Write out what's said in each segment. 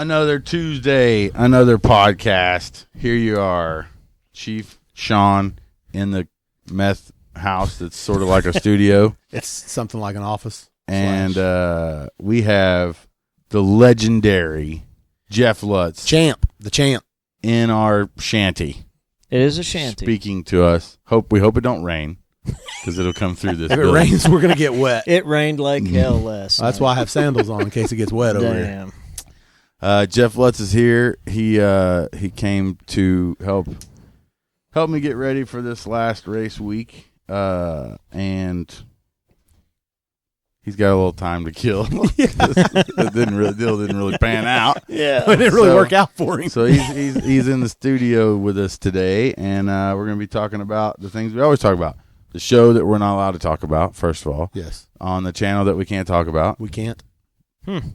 Another Tuesday, another podcast. Here you are, Chief Shawn in the meth house that's sort of like a studio. It's something like an office. And we have the legendary Jeff Lutz. The champ. In our shanty. It is a shanty. Speaking to us. We hope it don't rain because it'll come through this If it rains, we're going to get wet. It rained like hell last night. That's why I have sandals on in case it gets wet over here. Jeff Lutz is here. He came to help me get ready for this last race week, and he's got a little time to kill. It didn't really pan out. Yeah, it didn't really work out for him. So he's in the studio with us today, and we're going to be talking about the things we always talk about. The show that we're not allowed to talk about, first of all. Yes. On the channel that we can't talk about. We can't.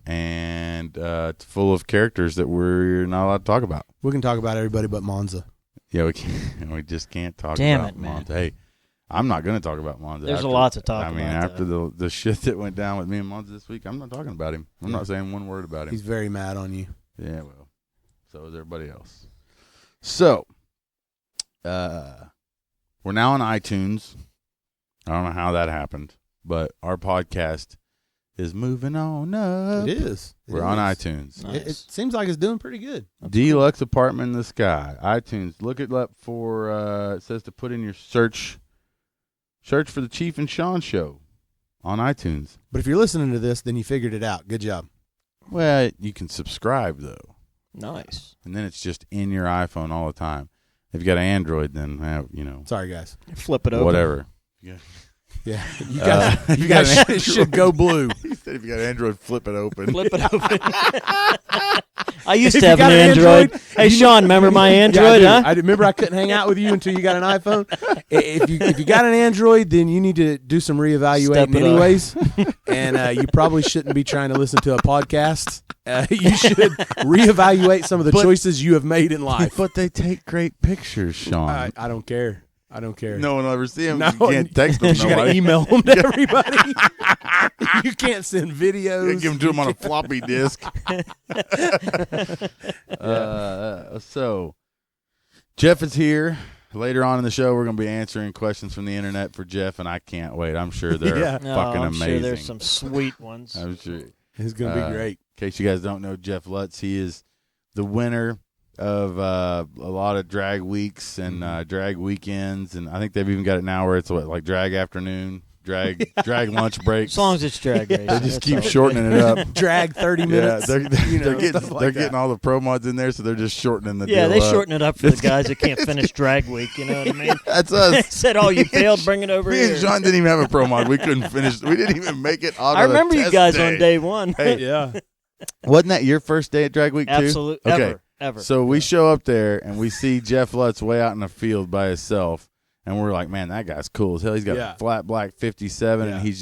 And it's full of characters that we're not allowed to talk about. We can talk about everybody but Monza. Yeah, we can't. We just can't talk Damn about it, man. Monza. Hey, I'm not going to talk about Monza. There's a lot to talk about. I mean, after the shit that went down with me and Monza this week, I'm not talking about him. I'm not saying one word about him. He's very mad on you. Yeah, well, so is everybody else. So, we're now on iTunes. I don't know how that happened, but our podcast is moving on up. It is. We're on iTunes. Nice. It seems like it's doing pretty good. Deluxe Apartment in the Sky. iTunes. Look it up for, it says to put in your search for the Chief and Shawn show on iTunes. But if you're listening to this, then you figured it out. Good job. Well, you can subscribe, though. Nice. And then it's just in your iPhone all the time. If you got an Android, then, Sorry, guys. Flip it over. whatever. Yeah. You guys should go blue. He said if you got an Android, flip it open. Flip it open. I used If to you have an got an Android. Android, Hey, Shawn, remember my Android, Yeah, huh? I remember I couldn't hang out with you until you got an iPhone. If you got an Android, then you need to do some reevaluating Step it up. anyways. And you probably shouldn't be trying to listen to a podcast. You should reevaluate some of the choices you have made in life. But they take great pictures, Shawn. I don't care. I don't care. No one will ever see them. No, You can't text them. You got to Nobody. email them to everybody. You can't send videos. You give them to them on a floppy disk. So, Jeff is here. Later on in the show, we're going to be answering questions from the internet for Jeff, and I can't wait. I'm sure they're Yeah. fucking I'm amazing. sure there's some sweet ones. I'm sure. It's going to be great. In case you guys don't know Jeff Lutz, he is the winner of a lot of drag weeks and drag weekends, and I think they've even got it now where it's like drag afternoon, drag lunch breaks. As long as it's drag race. They just keep shortening it up. Drag 30 minutes. Yeah, they're stuff getting all the pro mods in there, so they're just shortening the Yeah, deal they up. shorten it up for the guys that can't finish drag week. You know what I mean? That's They us. said, "Oh, you failed. Bring it over Me here." and Shawn didn't even have a pro mod. We couldn't finish. We didn't even make it on. I remember you test guys day. on day one. Hey, Yeah. wasn't that your first day at drag week too? Absolutely. Okay. Ever. So we show up there and we see Jeff Lutz way out in the field by himself, and we're like, "Man, that guy's cool as hell. He's got a flat black 57, and he's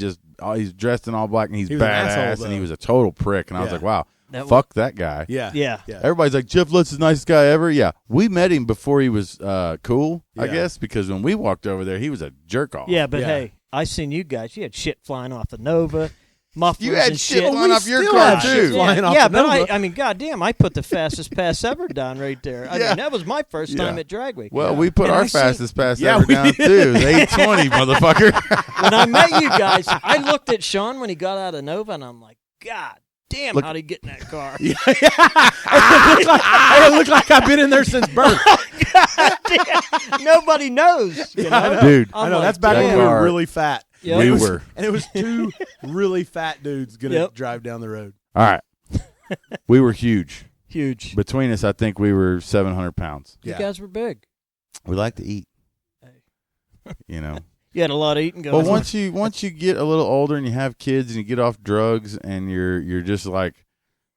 dressed in all black, and he's He was an badass, asshole, and he though. was a total prick." And I was Yeah. like, "Wow, That fuck that guy." Yeah. Everybody's like, Jeff Lutz is the nicest guy ever. Yeah, we met him before he was cool, I Yeah. guess, because when we walked over there, he was a jerk off. Yeah, but Yeah. hey, I seen you guys. You had shit flying off the Nova, mufflers You had and shit shit. flying off your still car have shit too. flying off yeah, the but Nova. I mean, goddamn, I put the fastest pass ever down right there. I Yeah. mean, that was my first time Yeah. at Drag Week. Well, we put And our I seen- fastest pass Yeah, ever we down did. too. It was 820, motherfucker. When I met you guys, I looked at Shawn when he got out of Nova, and I'm like, God damn, Look- how'd he get in that car? It looked like I've been in there since birth. Damn, nobody knows. You know? Dude, I I'm know. like, That's back when damn. we car- were really fat. Yep. we It was- were. And it was two really fat dudes going to Yep. drive down the road. All right. We were huge. Huge. Between us, I think we were 700 pounds. You Yeah. guys were big. We like to eat. Hey. You know. You had a lot of eating going Well, on. once you get a little older and you have kids and you get off drugs and you're just like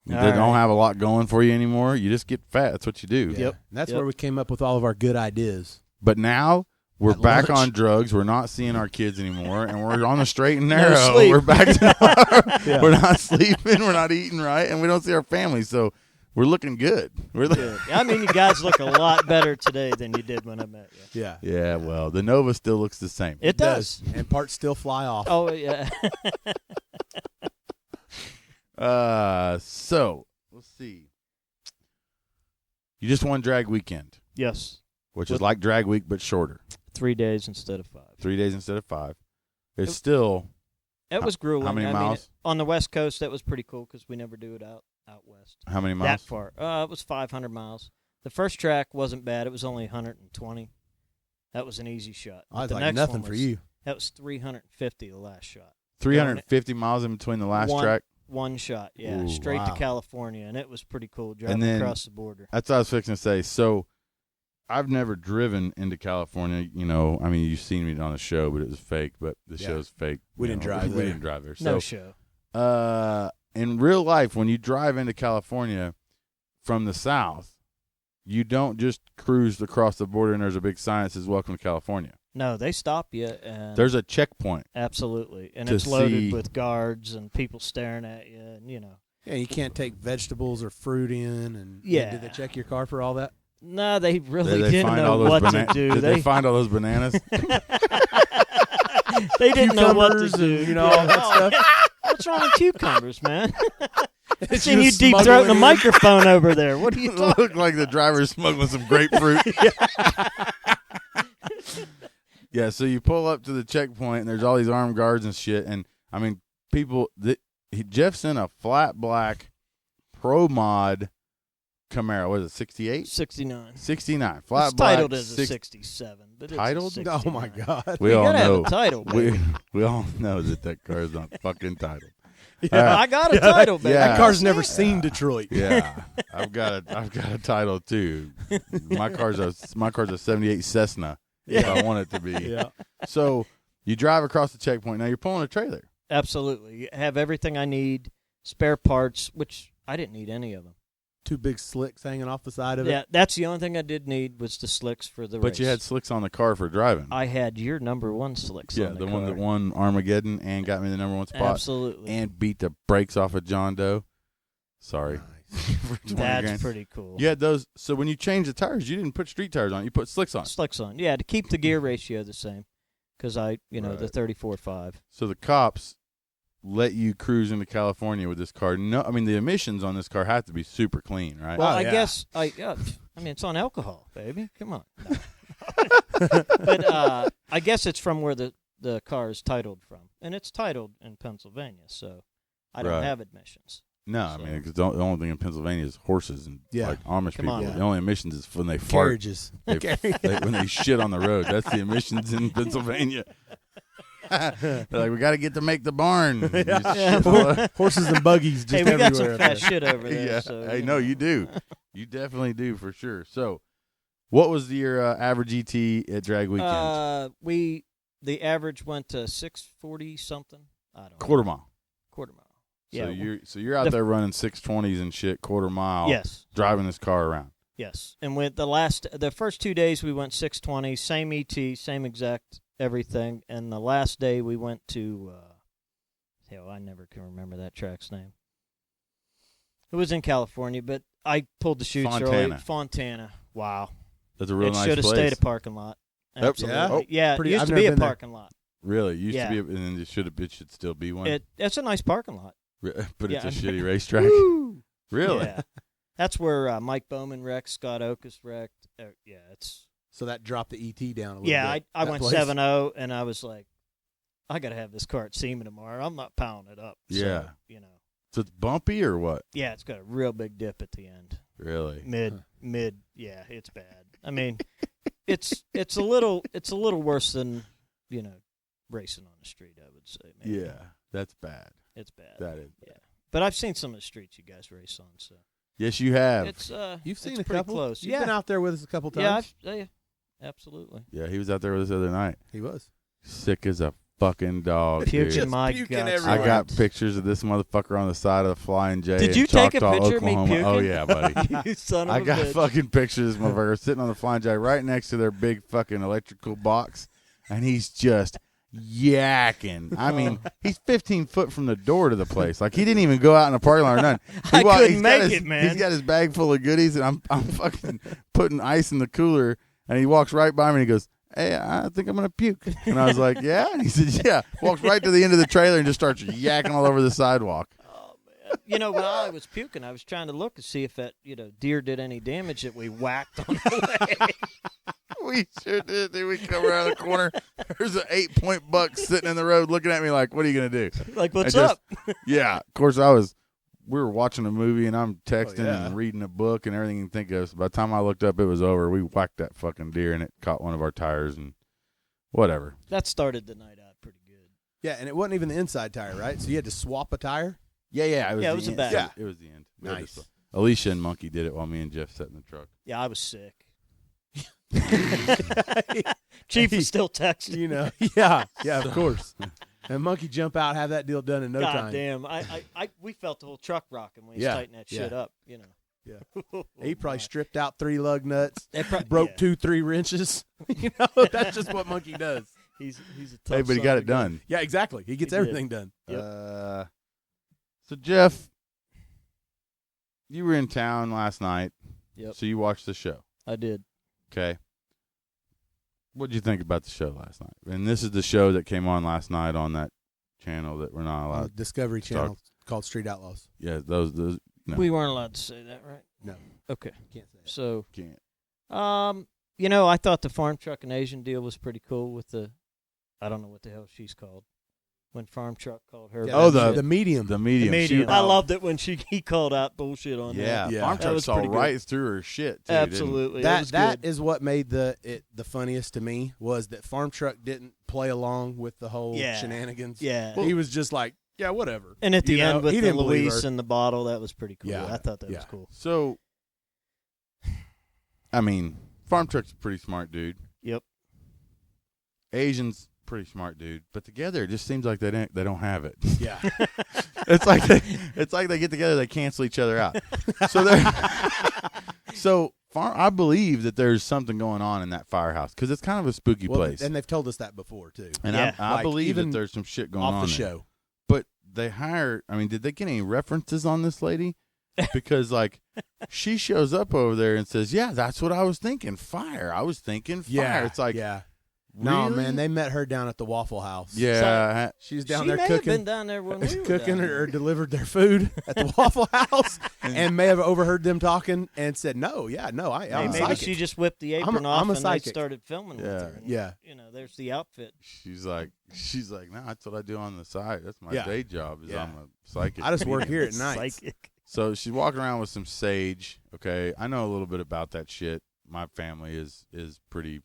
they All don't right. have a lot going for you anymore, you just get fat. That's what you do. Yeah. Yep. And that's Yep. where we came up with all of our good ideas. But now we're At back lunch. on drugs. We're not seeing our kids anymore, and we're on the straight and No narrow. sleep. We're back to Yeah. we're not sleeping. We're not eating right, and we don't see our family. So we're looking good. We're Good. I mean, you guys look a lot better today than you did when I met you. Yeah. yeah. Well, the Nova still looks the same. It does. And parts still fly off. Oh, yeah. So let's see. You just won drag weekend, Yes. which is like drag week but shorter. 3 days instead of 5. 3 days instead of 5. It's still. It was grueling. How many I miles? mean, on the West Coast, that was pretty cool because we never do it out west. How many miles? That far. It was 500 miles. The first track wasn't bad. It was only 120. That was an easy shot. I was the like next nothing one for was, you. That was 350 the last shot. 350 miles in between the last track. One shot, yeah, Ooh, straight wow. to California, and it was pretty cool driving then- across the border. That's what I was fixing to say. So, I've never driven into California. You know, I mean, you've seen me on the show, but it was fake. But the Yeah. show's fake. We You didn't know, drive We there. didn't drive there. No So, show. in real life, when you drive into California from the south, you don't just cruise across the border and there's a big sign that says "Welcome to California." No, they stop you, and There's a checkpoint. absolutely, and to it's loaded see- with guards and people staring at you, and Yeah, you can't take vegetables or fruit in. And Yeah. Did they check your car for all that? No, they really Did they didn't find know all those what bananas? to do. Did they find all those bananas? They didn't know what to Cucumbers do. and, all that Oh, stuff. What's wrong with cucumbers, man? It's Seen you just deep throating smuggling the in. microphone over there. What are you It talking? looked like the driver's smuggling some grapefruit. Yeah, so you pull up to the checkpoint, and there's all these armed guards and shit. And, I mean, people Jeff's in a flat black Pro Mod Camaro. What is it, 68? 69. 69. Flat It's black. titled as a 67, but Titled? it's a Oh, my 69. God. We You all gotta know. have a title, baby. We all know that car is not fucking titled. Yeah, I got a title, baby. Yeah. That car's never seen Detroit. Yeah, I've got a title too. My car's a 78 Cessna. If I want it to be. Yeah. So you drive across the checkpoint. Now you're pulling a trailer. Absolutely. You have everything I need, spare parts, which I didn't need any of them. 2 big slicks hanging off the side of it. Yeah, that's the only thing I did need was the slicks for the race. But you had slicks on the car for driving. I had your number 1 slicks yeah, on the the one car. that won Armageddon and got me the number 1 spot. Absolutely. And beat the brakes off of John Doe. Sorry. Nice. For 20 That's grand. pretty cool. You had those. So when you changed the tires, you didn't put street tires on. You put slicks on. Slicks on. Yeah, to keep the gear ratio the same. Because the Right. 34.5. So the cops let you cruise into California with this car. No, I mean the emissions on this car have to be super clean, right? Well, Oh, I yeah. guess I mean it's on alcohol, baby. Come on. But I guess it's from where the car is titled from, and it's titled in Pennsylvania, so I don't Right. have admissions. no, I so- mean because the only thing in Pennsylvania is horses and Yeah. like Amish Come people. on, The man. only emissions is when they fart. Carriages. When they shit on the road. That's the emissions in Pennsylvania. They're like, we got to get to make the barn. You shit all over- Horses and buggies just Hey, we got some everywhere. fat shit over there. yeah, So, hey, you no, know. you do. You definitely do for sure. So, what was your average ET at drag weekend? The average went to 640 something. I don't know. Quarter mile. Quarter mile. So Yeah. you're out there running 620s and shit, quarter mile. Yes. Driving this car around. Yes. And with the first 2 days we went 620, same ET, same exact everything. And the last day we went to I never can remember that track's name. It was in California, but I pulled the chutes early. Fontana. Wow. That's a real It nice should have place. stayed a parking lot. Yep. Absolutely. Yeah? Yeah, Pretty- it used I've to never be a been there. parking lot. Really, it used Yeah. to be, and then it should still be one. It's a nice parking lot. But it's Yeah. a shitty racetrack. Woo! Really? Yeah. That's where Mike Bowman wrecked, Scott Okus wrecked. Yeah, it's So that dropped the ET down a little yeah. bit. I That went place. 7-0, and I was like, I got to have this car at SEMA tomorrow. I'm not pounding it up. Yeah. So, So it's bumpy or what? yeah, it's got a real big dip at the end. Really? Mid. Yeah, it's bad. I mean, it's a little worse than racing on the street. I would say. Maybe. Yeah, that's bad. it's bad. That is. Yeah, but I've seen some of the streets you guys race on, so Yes, you have. it's You've seen it's a pretty couple. close. You've Yeah, been out there with us a couple yeah, times. yeah, absolutely. Yeah, he was out there with us the other night. He was. Sick as a fucking dog, Puking dude. my puking guts. everywhere. I got pictures of this motherfucker on the side of the Flying J. Did in you take a Choctaw, picture of me Oklahoma. Oh puking? yeah, buddy. You son of I a got bitch. fucking pictures of this motherfucker sitting on the Flying J right next to their big fucking electrical box, and he's just yakking. I mean, he's 15 foot from the door to the place. Like he didn't even go out in the parking lot or nothing. I couldn't he's got make his- it, man. He's got his bag full of goodies, and I'm fucking putting ice in the cooler, and he walks right by me and he goes, "Hey, I think I'm gonna puke." And I was like, "Yeah." And he said, "Yeah." Walks right to the end of the trailer and just starts yakking all over the sidewalk. Oh man, When I was puking, I was trying to look to see if that deer did any damage that we whacked on the way. We sure did. Dude. We come around the corner. There's an 8-point buck sitting in the road looking at me like, what are you going to do? Like, what's up? Yeah. Of course, we were watching a movie, and I'm texting and reading a book and everything you can think of. So by the time I looked up, it was over. We whacked that fucking deer, and it caught one of our tires and whatever. That started the night out pretty good. Yeah, and it wasn't even the inside tire, right? So you had to swap a tire? Yeah. It was the back. Yeah. It was the end. Nice. Alicia and Monkey did it while me and Jeff sat in the truck. Yeah, I was sick. Chief was still texting. Yeah, of course. And Monkey jump out, have that deal done in no time. God damn. We felt the whole truck rocking when he's tightened that shit up, Yeah. He probably stripped out 3 lug nuts, broke 2-3 wrenches. That's just what Monkey does. He's a tough Hey, but he got it done. Yeah, exactly. He gets everything done. Yep. So, Jeff, you were in town last night. Yep. So you watched the show. I did. Okay. What did you think about the show last night? And this is the show that came on last night on that channel that we're not allowed. Discovery Channel called Street Outlaws. Yeah, those. No. We weren't allowed to say that, right? No. Okay. Can't say that. So, Can't. I thought the Farm Truck and Asian deal was pretty cool with I don't know what the hell she's called. When Farm Truck called her. Yeah, the medium. The medium. I loved it when he called out bullshit on that. Yeah. Farm Truck saw right through her shit, too. Absolutely. That is what made the funniest to me, was that Farm Truck didn't play along with the whole shenanigans. Yeah. He was just like, yeah, whatever. And at the end with he the didn't believe Luis her. in the bottle, that was pretty cool. Yeah. I thought that was cool. So, I mean, Farm Truck's a pretty smart dude. Yep. Asian's pretty smart dude, but together it just seems like they don't have it. Yeah. It's like they get together, they cancel each other out. So I believe that there's something going on in that firehouse because it's kind of a spooky place, and they've told us that before too. And I believe that there's some shit going on off the there. show. But they hire. I mean, did they get any references on this lady? Because she shows up over there and says, "Yeah, that's what I was thinking. Fire. I was thinking fire." Yeah. It's like, yeah. Really? No, man, they met her down at the Waffle House. Yeah, she's down She there may have cooking. been down there when we were cooking down there. or delivered their food at the Waffle House, and may have overheard them talking and said, "No, I'm Maybe psychic." she just whipped the apron off I'm a and they psychic. started filming with her. And, Yeah. there's the outfit. She's like, no, that's what I do on the side. That's my Yeah. day job. Is Yeah. I'm a psychic. I just work here at night. Psychic. So she's walking around with some sage. Okay, I know a little bit about that shit. My family is pretty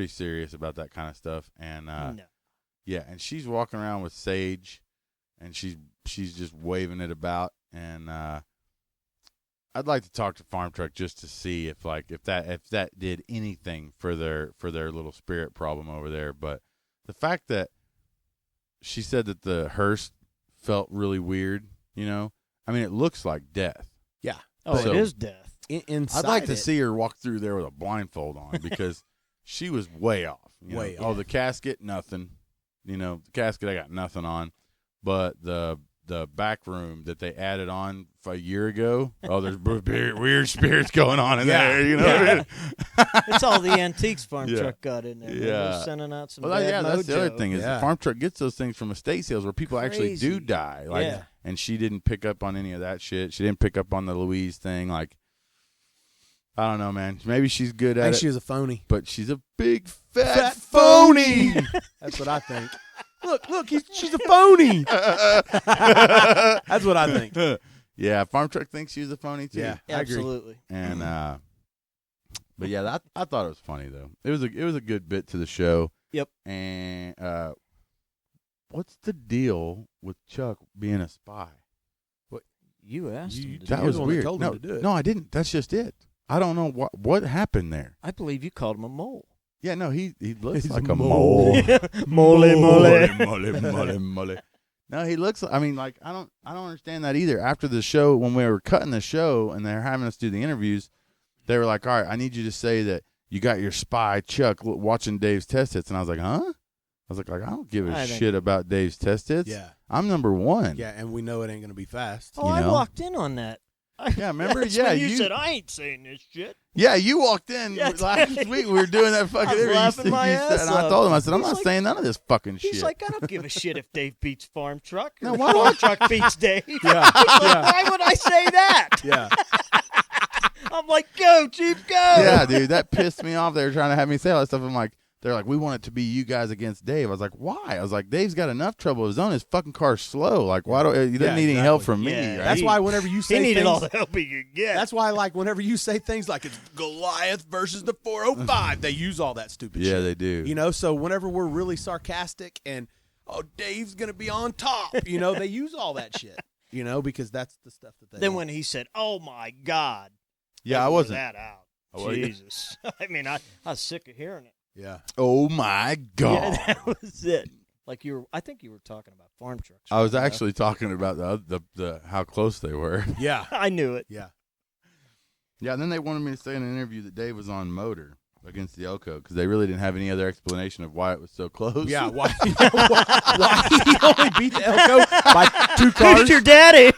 serious about that kind of stuff. And No. yeah, and she's walking around with sage, and she's just waving it about. And I'd like to talk to Farm Truck just to see if that did anything for their little spirit problem over there. But the fact that she said that the hearse felt really weird, I mean, it looks like death. Yeah. Oh, So- it is death. Inside I'd like to it- see her walk through there with a blindfold on because she was way off. Way Oh, off. the casket, nothing. The casket I got nothing on, but the back room that they added on a year ago. Oh, there's weird spirits going on in there. You know. What I mean? It's all the antiques Farm Yeah. Truck got in there. Yeah. They're sending out some Well, bad yeah, that's the other mojo. thing is Yeah. the Farm Truck gets those things from estate sales where people actually do Crazy. die. Yeah. And she didn't pick up on any of that shit. She didn't pick up on the Louise thing. I don't know, man. Maybe she's good I at think it, she was a phony. but she's a big fat phony. That's what I think. Look, she's a phony. That's what I think. Yeah, Farm Truck thinks she's a phony too. Yeah, I agree. Absolutely. And but yeah, I thought it was funny though. It was a good bit to the show. Yep. And what's the deal with Chuck being a spy? You asked him to That do was the one that weird. told him to do it. No, I didn't. That's just it. I don't know what happened there. I believe you called him a mole. Yeah, no, he looks He's like a a mole. mole. Mole. Mole. No, he looks. I mean, I don't understand that either. After the show, when we were cutting the show and they're having us do the interviews, they were like, "All right, I need you to say that you got your spy Chuck watching Dave's test hits," and I was like, "Huh?" I was like, I don't give a shit about Dave's test hits. Yeah. I'm number one. Yeah, and we know it ain't going to be fast. Oh, I walked in on that. Yeah, remember? That's Yeah, when you said, I ain't saying this shit. Yeah, you walked in Yeah, last week. We were doing that fucking I was interview. laughing my ass And I off. told him, I said, I'm He's not like- saying none of this fucking shit. He's like, I don't give a shit if Dave beats Farm Truck. No, Or why do Farm Truck beats Dave. Yeah, He's like, yeah. why would I say that? Yeah. I'm like, go, Chief, go. Yeah, dude, that pissed me off. They were trying to have me say all that stuff. I'm like, they're like, we want it to be you guys against Dave. I was like, why? I was like, Dave's got enough trouble of his own. His fucking car's slow. Like, why do he doesn't need any help from me? Yeah, right? That's why whenever you say He needed things, all the help he could get. that's why like whenever you say things like it's Goliath versus the 405, they use all that stupid shit. Yeah, they do. You know, so whenever we're really sarcastic and Dave's gonna be on top, you know, they use all that shit. You know, because that's the stuff that they Then want. when he said, "Oh my God," Yeah, I they wasn't. blew that out. I wasn't. Jesus, I mean, I was sick of hearing it. Yeah. Oh my God. Yeah, that was it. Like you were, I think you were talking about farm trucks. I was right? actually talking about the how close they were. Yeah. I knew it. Yeah. Yeah, and then they wanted me to say in an interview that Dave was on motor against the Elko because they really didn't have any other explanation of why it was so close. Yeah, why he only beat the Elko by 2 cars? Who's your daddy?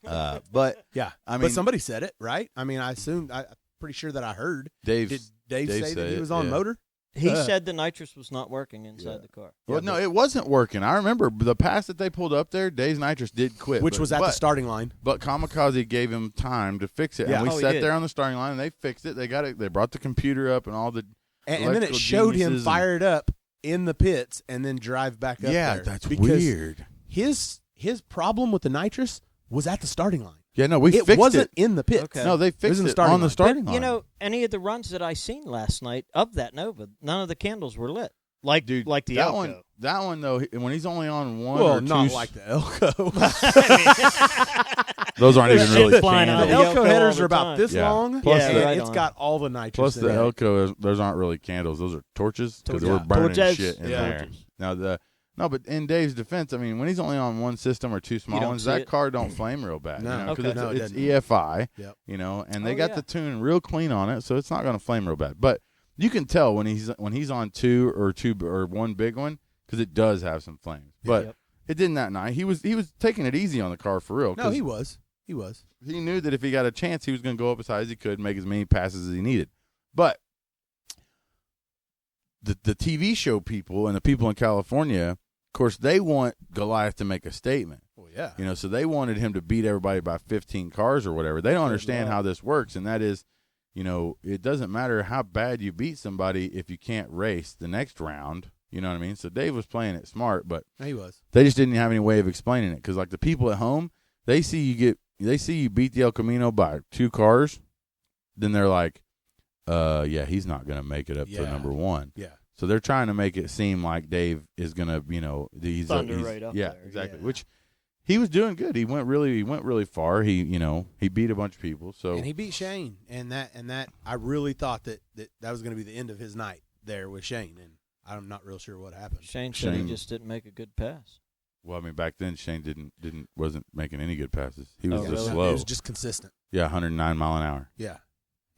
But Yeah, I mean, but somebody said it, right? I mean, I assumed, I'm pretty sure that I heard. Did Did Dave say that he it, was on yeah. motor? He said the nitrous was not working inside the car. Well, Yeah, no, but- it wasn't working. I remember the pass that they pulled up there. Dave's nitrous did quit, Which but, was at the starting line. But Kamikaze gave him time to fix it, Yeah. and we Oh, he sat did. there on the starting line, and they fixed it. They got it. They brought the computer up and all the And then it electrical showed him geniuses fire it up in the pits and then drive back up yeah, there. that's because weird. His problem with the nitrous was at the starting line. Yeah, no, we It fixed wasn't it. in the pits. Okay. No, they was fixed in the it starting on the line. starting But, line. you know, any of the runs that I seen last night of that Nova, none of the candles were lit. Like, dude, like the that Elko. one though, when he's only on one Well, or two, not like the Elko. those aren't even Shit really flying out The of candles. the Elko Elko headers all are the about time. this Yeah. long, Plus and the- right it's on. got all the nitrous Plus in the it. Elko, those aren't really candles. Those are torches because Torches. we're burning Torches. shit in Yeah. there. Now but in Dave's defense, I mean, when he's only on one system or two small don't ones, see that it. car don't flame real bad. No. you know, 'cause Okay. it's, No, it it's doesn't. EFI. Yep. You know, and they Oh, got yeah. the tune real clean on it, so it's not going to flame real bad. But you can tell when he's on two or one big one because it does have some flames. But Yep. it didn't that night. He was taking it easy on the car for real. No, 'cause he was. He was. he knew that if he got a chance, he was going to go up as high as he could, and make as many passes as he needed. But the TV show people and the people in California, of course, they want Goliath to make a statement. Well, yeah. You know, so they wanted him to beat everybody by 15 cars or whatever. They don't understand Lord. how this works, and that is, you know, it doesn't matter how bad you beat somebody if you can't race the next round. You know what I mean? So Dave was playing it smart, but He was. they just didn't have any way of explaining it because, like, the people at home, they see you beat the El Camino by 2 cars, then they're like, yeah, he's not going to make it up to Yeah. number 1. Yeah. So they're trying to make it seem like Dave is going to, you know, he's Thunder right up yeah, there, exactly. yeah. Which he was doing good. He went really far. He beat a bunch of people. So And he beat Shane, and that I really thought that was going to be the end of his night there with Shane, and I'm not real sure what happened. Shane said Shane- he just didn't make a good pass. well, I mean, back then Shane wasn't making any good passes. He was Oh, just really? slow. It was just consistent. Yeah, 109 mile an hour, Yeah.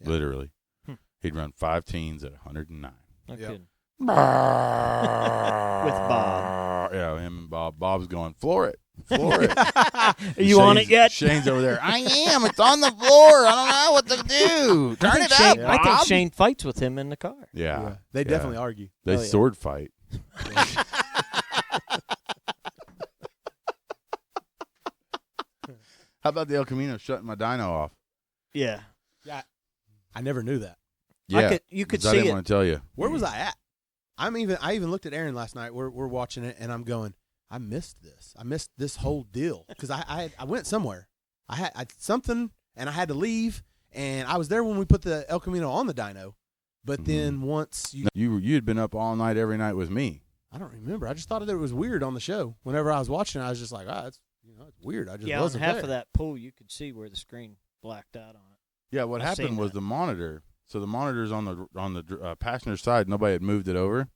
Yeah. literally. Hmm. He'd run 5 teens at 109. No Yep. kidding. With Bob. Yeah, him and Bob. Bob's going, floor it. Are you on it yet? Shane's over there. I am. It's on the floor. I don't know what to do. Turn it up, I think Bob. Shane fights with him in the car. Yeah. They yeah. definitely argue. They Oh, yeah. sword fight. How about the El Camino shutting my dyno off? Yeah. I never knew that. Yeah. You could 'cause I see didn't it. want to tell you. Where was I at? I even looked at Aaron last night. We're watching it, and I'm going, I missed this. I missed this whole deal because I went somewhere. I had something, and I had to leave, and I was there when we put the El Camino on the dyno. But then once You had been up all night every night with me. I don't remember. I just thought that it was weird on the show. Whenever I was watching, I was just like, it's weird. I just Yeah, on wasn't half there. of that pool, you could see where the screen blacked out on it. Yeah, what I've happened seen was that. the monitor. So the monitor's on the passenger side. Nobody had moved it over.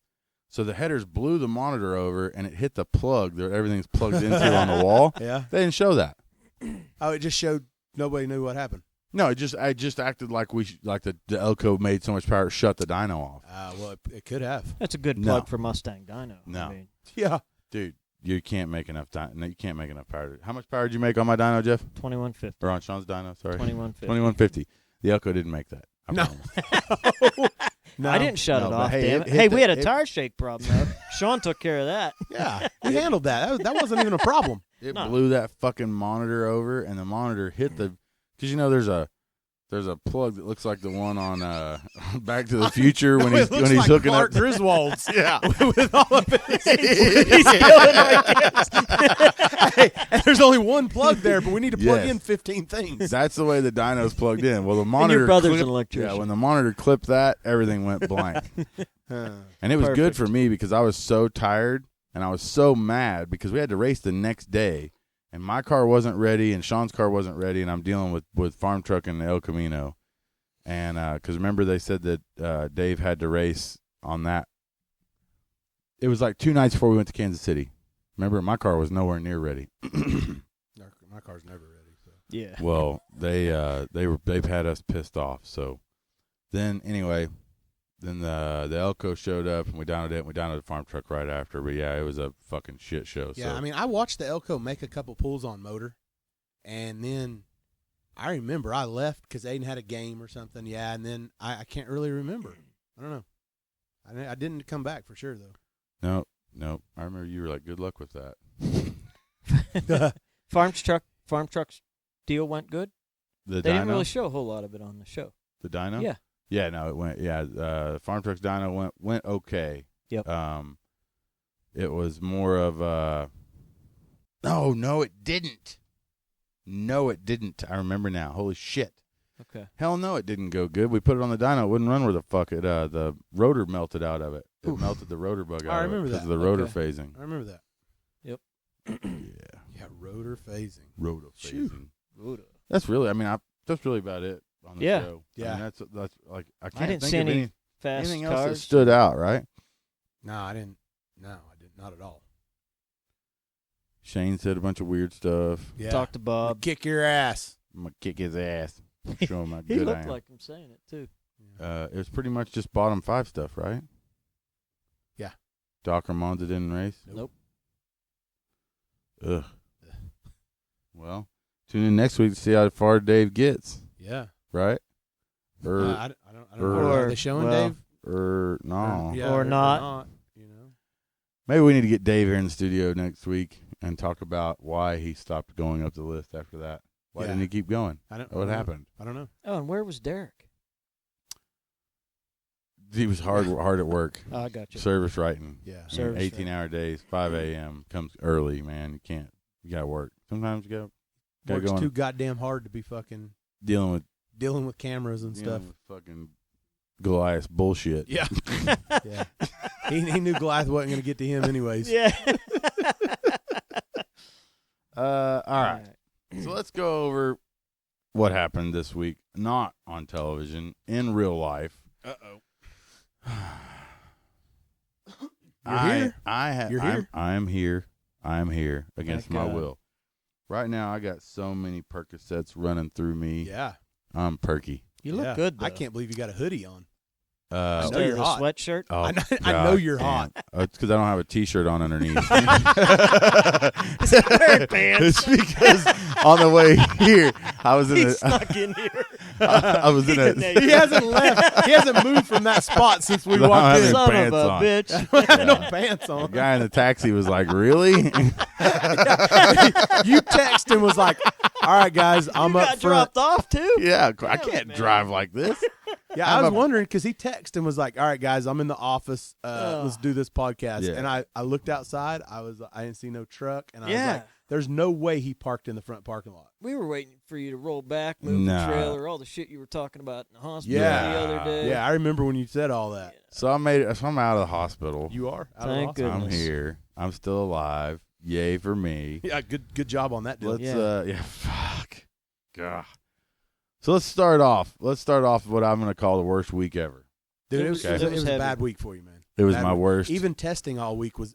So the headers blew the monitor over, and it hit the plug that everything's plugged into on the wall. Yeah. They didn't show that. Oh, it just showed nobody knew what happened. No, I just acted like the Elko made so much power it shut the dyno off. Well, it could have. That's a good No. plug for Mustang Dyno. No. I mean, Yeah. Dude, you can't make enough time. No, you can't make enough power. How much power did you make on my dyno, Jeff? 2150. Or on Sean's dyno? Sorry, 2150. 2150. The Elko didn't make that. I No. promise. No, I didn't shut No, it but off, hey, damn it it. hit Hey, the- we had a it- tire shake problem, though. Shawn took care of that. Yeah, we handled that. That wasn't even a problem. It No. blew that fucking monitor over, and the monitor hit the. Because there's a plug that looks like the one on Back to the Future when he's like hooking Clark up. Griswold's. Yeah. With all of it. He's killing my kids. Hey, and there's only one plug there, but we need to plug Yes. in 15 things. That's the way the dyno's plugged in. Well, the And monitor. your brother's clipped- an electrician. Yeah, when the monitor clipped that, everything went blank. Uh, And it was good Perfect. for me because I was so tired and I was so mad because we had to race the next day, and my car wasn't ready and Sean's car wasn't ready, and I'm dealing with Farm Truck and El Camino. And because remember they said that Dave had to race on that. It was like 2 nights before we went to Kansas City. Remember, my car was nowhere near ready. my car's never ready. So. Yeah. Well, they've had us pissed off. So then anyway, then the Elko showed up and we downloaded it. And we downloaded the Farm Truck right after. But yeah, it was a fucking shit show. Yeah, so. I mean, I watched the Elko make a couple pulls on motor, and then I remember I left because Aiden had a game or something. Yeah, and then I can't really remember. I don't know. I didn't come back for sure though. No. I remember you were like, "Good luck with that." Farm truck's deal went good. The They dyno, didn't really show a whole lot of it on the show. the dyno. Yeah. Yeah, no, it went. Yeah, Farm Truck's dyno went okay. Yep. It was more of a. No, it didn't. No, it didn't. I remember now. Holy shit. Okay. Hell no, it didn't go good. We put it on the dyno. It wouldn't run where the fuck it. The rotor melted out of it. It melted the rotor bug out I of it remember because that. of the rotor Okay. phasing. I remember that. Yeah, Yeah, rotor phasing. rotor Phew. phasing. That's really. I mean, that's really about it on the Yeah. show. I Yeah. mean, that's like I can't I didn't think see of any fast anything else that cars. stood out. Right? No, I didn't. No, I did not at all. Shane said a bunch of weird stuff. Yeah. Talk to Bob. Kick your ass. I'm gonna kick his ass. Show him how He good I looked am. like him saying it too. It was pretty much just bottom 5 stuff, right? Yeah. Doc Ramonza didn't race? Nope. Ugh. Well, tune in next week to see how far Dave gets, Yeah. right? Or I don't know. or- Are they showing well, Dave? no. Yeah, Or not. You know. Maybe we need to get Dave here in the studio next week and talk about why he stopped going up the list after that. Why Yeah. didn't he keep going? I don't. What happened? I don't know. Oh, and where was Derek? He was hard at work. Oh, I got you. Service writing. Yeah. Service 18-hour days, 5 a.m. comes early, man. You got to work. Sometimes you got to Works go too on goddamn hard to be fucking dealing with cameras and stuff. fucking Goliath bullshit. Yeah. Yeah. He knew Goliath wasn't going to get to him anyways. Yeah. All right. So let's go over what happened this week, not on television, in real life. Uh-oh. You're here? You're here? I'm here. I'm here against Thank my God. will. Right now, I got so many Percocets running through me. Yeah. I'm perky. You look Yeah. good, though. I can't believe you got a hoodie on. Uh, I know Instead of you're the hot. sweatshirt. oh, I know God you're damn. hot. It's because I don't have a T-shirt on underneath. Wearing pants. It's because on the way here, I was in He a. snuck in here. I was in a. He hasn't left. He hasn't moved from that spot since we No, walked I in. haven't. Son of pants a on. bitch. No pants The on. guy in the taxi was like, "Really?" You text and was like, "All right, guys, I'm you up got front." dropped off, too? Yeah, I can't man. drive like this. Yeah, I I'm was a- wondering because he texted and was like, "All right, guys, I'm in the office. Let's do this podcast." Yeah. And I looked outside. I didn't see no truck, and I was Yeah. like, "There's no way he parked in the front parking lot." We were waiting for you to roll back, move Nah. the trailer, all the shit you were talking about in the hospital Yeah. the other day. Yeah, I remember when you said all that. So I made it. So I'm out of the hospital. You are. Out Thank of the hospital. I'm goodness. here. I'm still alive. Yay for me. Yeah, good job on that. Dylan. Let's fuck. God. So let's start off. With what I'm going to call the worst week ever. Dude, It it was- was, it it was was a heavy. bad week for you, man. It was Bad my week. worst. Even testing all week was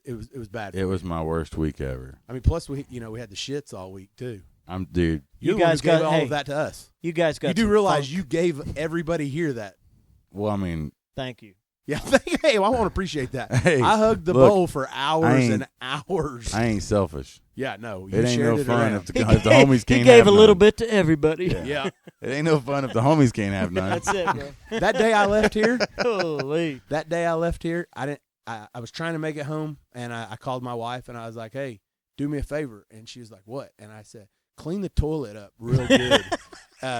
bad. It was my worst week ever. I mean, plus we had the shits all week too. Dude. You You're the one guys who gave got- all hey. of that to us. You guys got You do some realize funk. you gave everybody here that. Well, I mean, Thank you. Yeah, hey, I won't appreciate that. Hey, I hugged the look, bowl for hours and hours. I ain't selfish. Yeah, no, you It ain't shared no it fun around. if the homies can't He gave have a little none. bit to everybody. Yeah. It ain't no fun if the homies can't have none. That's it, bro. That day I left here, Holy. I was trying to make it home, and I called my wife, and I was like, hey, do me a favor. And she was like, what? And I said, clean the toilet up real good.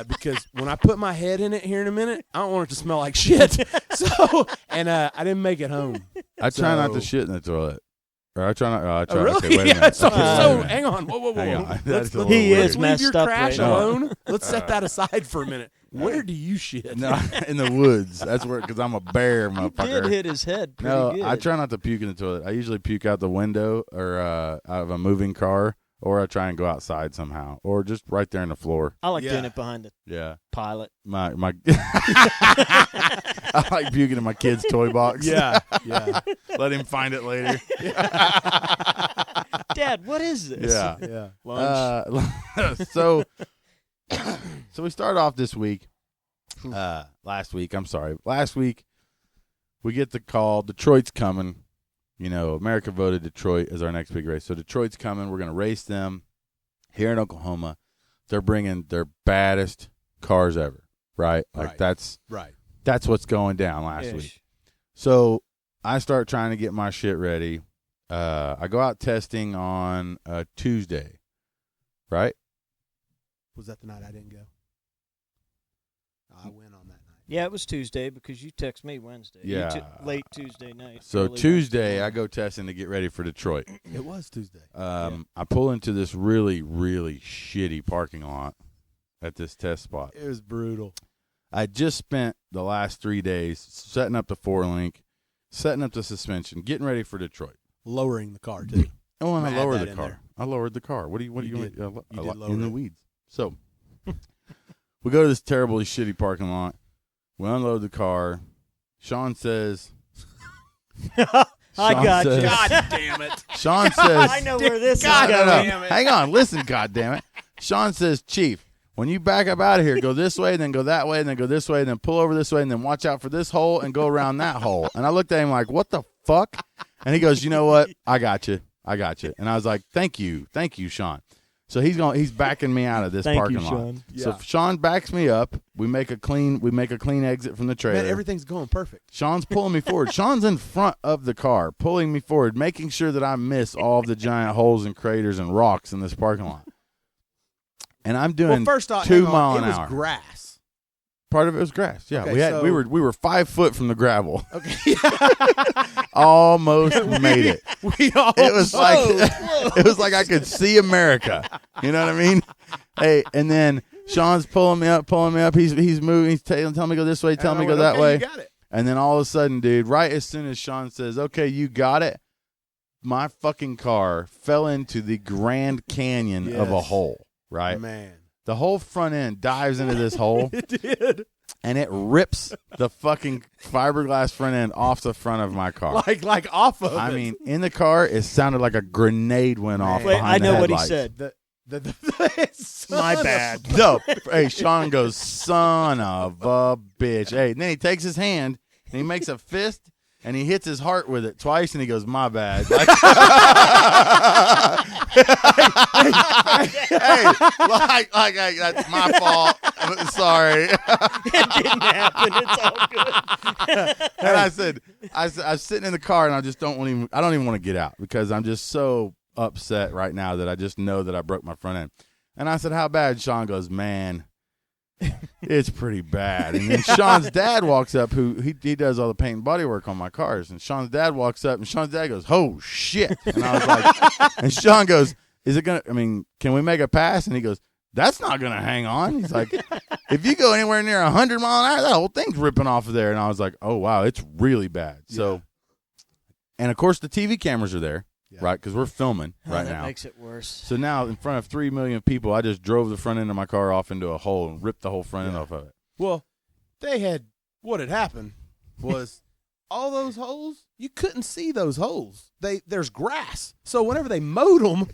Because when I put my head in it here in a minute, I don't want it to smell like shit. I didn't make it home. I try not to shit in the toilet. Or I try not. I try. Oh, really? Okay, wait a Yeah. minute. So, Okay, wait a minute. hang on. Whoa. Hang on. That's Let's, a little He weird. is leave messed your up trash right now. alone. Let's set that aside for a minute. Where do you shit? No, in the woods. That's where, because I'm a bear, He motherfucker. did hit his head pretty No, good. I try not to puke in the toilet. I usually puke out the window or out of a moving car, or I try and go outside somehow, or just right there on the floor. I like Yeah. doing it behind the Yeah, pilot. my I like puking in my kid's toy box. Yeah. Let him find it later. Dad, what is this? Yeah. Yeah. Lunch. So we started off this week. Last week we get the call. Detroit's coming. You know, America voted Detroit as our next big race. So Detroit's coming. We're going to race them here in Oklahoma. They're bringing their baddest cars ever, right? Like Right. that's what's going down last Ish. week. So I start trying to get my shit ready. I go out testing on Tuesday, right? Was that the night I didn't go? I went on that night. Yeah, it was Tuesday because you text me Wednesday. Yeah. Late Tuesday night. So early Tuesday, Wednesday I go testing to get ready for Detroit. It was Tuesday. I pull into this really, really shitty parking lot at this test spot. It was brutal. I just spent the last 3 days setting up the 4-link, setting up the suspension, getting ready for Detroit. Lowering the car, too. Oh, and I Add lowered that the in car. there. I lowered the car. What do you You want? did. You did lower in the it. weeds. So we go to this terribly shitty parking lot. We unload the car. Shawn says, I got says- you. God damn it. Shawn says, I know where this God is no, going. no. damn it. Hang on, listen, goddammit. Shawn says, Chief, when you back up out of here, go this way, then go that way, and then go this way, and then pull over this way, and then watch out for this hole and go around that hole. And I looked at him like, what the fuck? And he goes, you know what? I got you. And I was like, thank you, Shawn. So he's backing me out of this Thank parking you, lot. Shawn. So Yeah. Shawn backs me up. We make a clean exit from the trailer. Man, everything's going perfect. Sean's pulling me forward. Sean's in front of the car, pulling me forward, making sure that I miss all of the giant holes and craters and rocks in this parking lot. And I'm doing Well, first off, 2 hang on, mile an it was hour. grass. Part of it was grass. Yeah, Okay, we were 5 foot from the gravel. Okay. Almost made it. We all It was like it was like I could see America. You know what I mean? Hey, and then Sean's pulling me up. He's moving. He's telling me to go this way, telling me to go that way. You got it. And then all of a sudden, dude, right as soon as Shawn says, okay, you got it, my fucking car fell into the Grand Canyon of a Yes. hole, right? Man. The whole front end dives into this hole, It did. and it rips the fucking fiberglass front end off the front of my car. Like off of I it. mean, in the car, it sounded like a grenade went off Wait, behind I know the what he headlights. said. My bad. No, hey, Shawn goes, son of a bitch. Hey, and then he takes his hand and he makes a fist and he hits his heart with it twice and he goes, my bad. Like, hey, that's my fault. I'm sorry. It didn't happen. It's all good. And I said, I'm sitting in the car and I don't even want to get out because I'm just so upset right now that I just know that I broke my front end. And I said, how bad? Shawn goes, man, it's pretty bad. And then Shawn's dad walks up, who he does all the paint and body work on my cars. And Shawn's dad walks up and Shawn's dad goes, oh shit. And I was like, and Shawn goes, can we make a pass? And he goes, that's not going to hang on. He's like, if you go anywhere near 100 mile an hour, that whole thing's ripping off of there. And I was like, oh, wow, it's really bad. So, and of course, the TV cameras are there, right? Because we're filming right that now. makes it worse. So now, in front of 3 million people, I just drove the front end of my car off into a hole and ripped the whole front end off of it. Well, what had happened was all those holes, you couldn't see those holes. There's grass. So whenever they mowed them,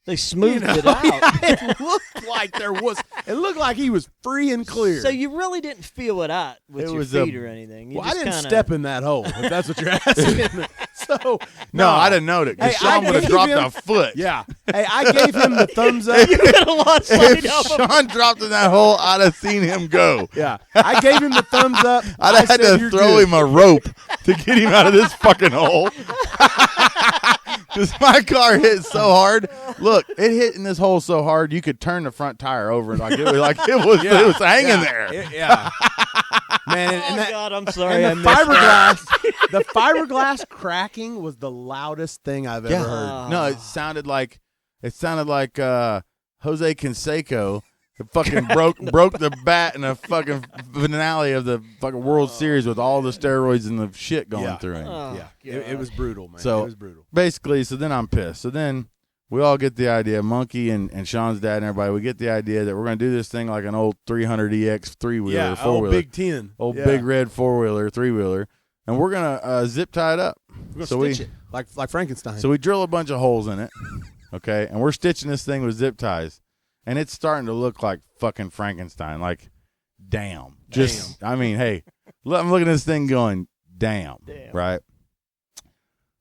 They smoothed it yeah, out. it looked like there was. It looked like he was free and clear. So you really didn't feel it out with It your was feet or anything. You well, I just didn't kinda, step in that hole, if that's what you're asking. So No, I didn't know that. 'Cause Hey, I Shawn would have gave dropped him- a foot. Yeah. Hey, I gave him the thumbs up. You could have lost sight If of him. Shawn dropped in that hole, I'd have seen him go. Yeah. I gave him the thumbs up. I'd I have had said, to "You're throw good." him a rope to get him out of this fucking hole. Because my car hit so hard. Look, it hit in this hole so hard you could turn the front tire over and it was hanging there. Yeah. Man, and Oh that, God, I'm sorry. and I the missed that. the fiberglass cracking was the loudest thing I've ever heard. No, it sounded like Jose Canseco fucking broke the bat in a fucking finale of the fucking World Series with all the steroids and the shit going Yeah. through him. Oh, Yeah, it was brutal, man. So- it was brutal. Basically, so then I'm pissed. So then we all get the idea, Monkey and Shawn's dad and everybody, we get the idea that we're going to do this thing like an old 300EX three-wheeler, Yeah, four-wheeler. Big 10. Old Yeah. big red four-wheeler, three-wheeler, and we're going to zip tie it up. We're So gonna stitch it like Frankenstein. So we drill a bunch of holes in it, okay, and we're stitching this thing with zip ties, and it's starting to look like fucking Frankenstein. Like, damn. I mean, hey, I'm looking at this thing going, damn. Right?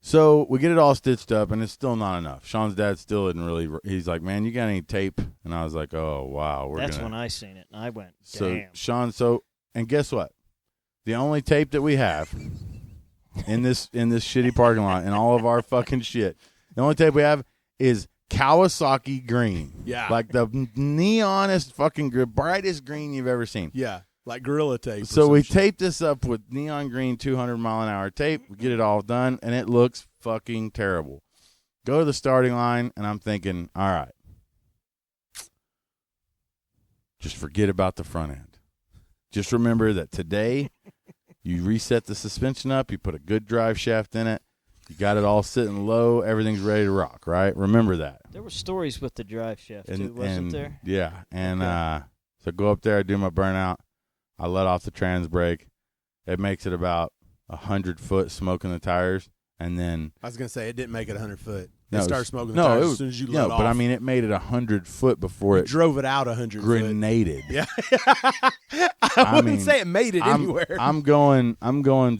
So we get it all stitched up, and it's still not enough. Shawn's dad still isn't really. He's like, man, you got any tape? And I was like, oh wow, That's when I seen it, and I went, So damn. Shawn, and guess what? The only tape that we have in this shitty parking lot and all of our fucking shit, the only tape we have is Kawasaki green. Yeah. Like the neonest fucking brightest green you've ever seen. yeah, like Gorilla Tape. or So some we shit. tape this up with neon green 200-mile-an-hour tape. We get it all done, and it looks fucking terrible. Go to the starting line, and I'm thinking, all right, just forget about the front end. Just remember that today you reset the suspension up, you put a good drive shaft in it, you got it all sitting low, everything's ready to rock, right? Remember that. There were stories with the drive shaft, too, wasn't there? Yeah, and Okay. so go up there, I do my burnout, I let off the trans brake. It makes it about 100 foot smoking the tires, and then I was gonna say it didn't make it 100 foot. No, It it started was- smoking the no, tires it as was- soon as you no, let off. but I mean it made it 100 foot before you it drove it out 100 foot. grenaded. Yeah, I wouldn't mean, say it made it anywhere. I'm going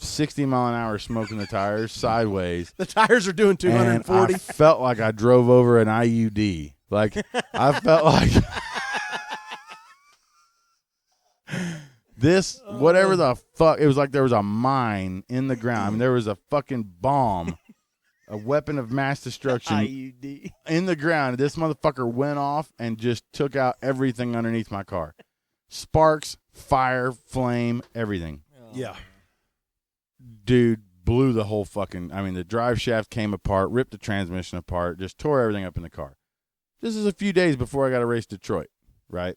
60 mile an hour smoking the tires sideways. The tires are doing And 240. I felt like I drove over an IUD. Like I felt like this, whatever the fuck. It was like there was a mine in the ground. I mean, there was a fucking bomb, a weapon of mass destruction IUD. in the ground. This motherfucker went off and just took out everything underneath my car. Sparks, fire, flame, everything. Yeah. Dude, blew the whole fucking, I mean, the drive shaft came apart, ripped the transmission apart, just tore everything up in the car. This is a few days before I got to race Detroit, right?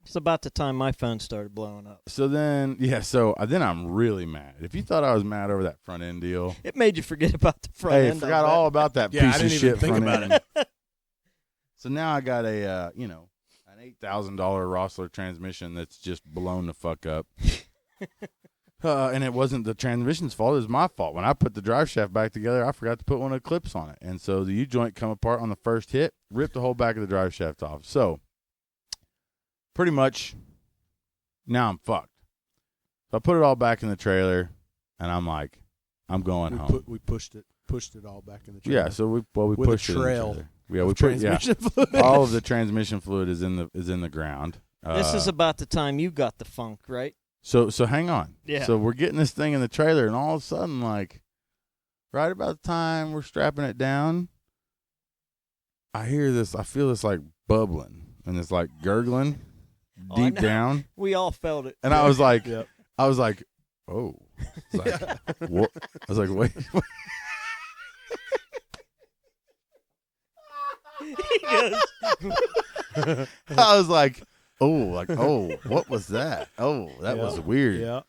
It's about the time my phone started blowing up. So then, then I'm really mad. If you thought I was mad over that front end deal, It made you forget about the front hey, end. forgot I bet. all about that Yeah, I piece didn't of even shit think front about end. So now I got a, an $8,000 Rossler transmission that's just blown the fuck up. And it wasn't the transmission's fault. It was my fault. When I put the drive shaft back together, I forgot to put one of the clips on it. And so the U-joint come apart on the first hit, ripped the whole back of the drive shaft off. So pretty much now I'm fucked. So I put it all back in the trailer, and I'm like, I'm going home. We pushed it all back in the trailer. Yeah, so we With a pushed it in the trail trailer. Yeah, of we put transmission fluid. all of the transmission fluid is in the ground. This is about the time you got the funk, right? So hang on. Yeah. So we're getting this thing in the trailer, and all of a sudden, like, right about the time we're strapping it down, I feel this like bubbling and it's like gurgling Oh, I deep know. down, We all felt it. and I was like, Yep. oh, it's like, what? I was like, wait. He goes, I was like, what was that? Oh, that was weird. Yeah.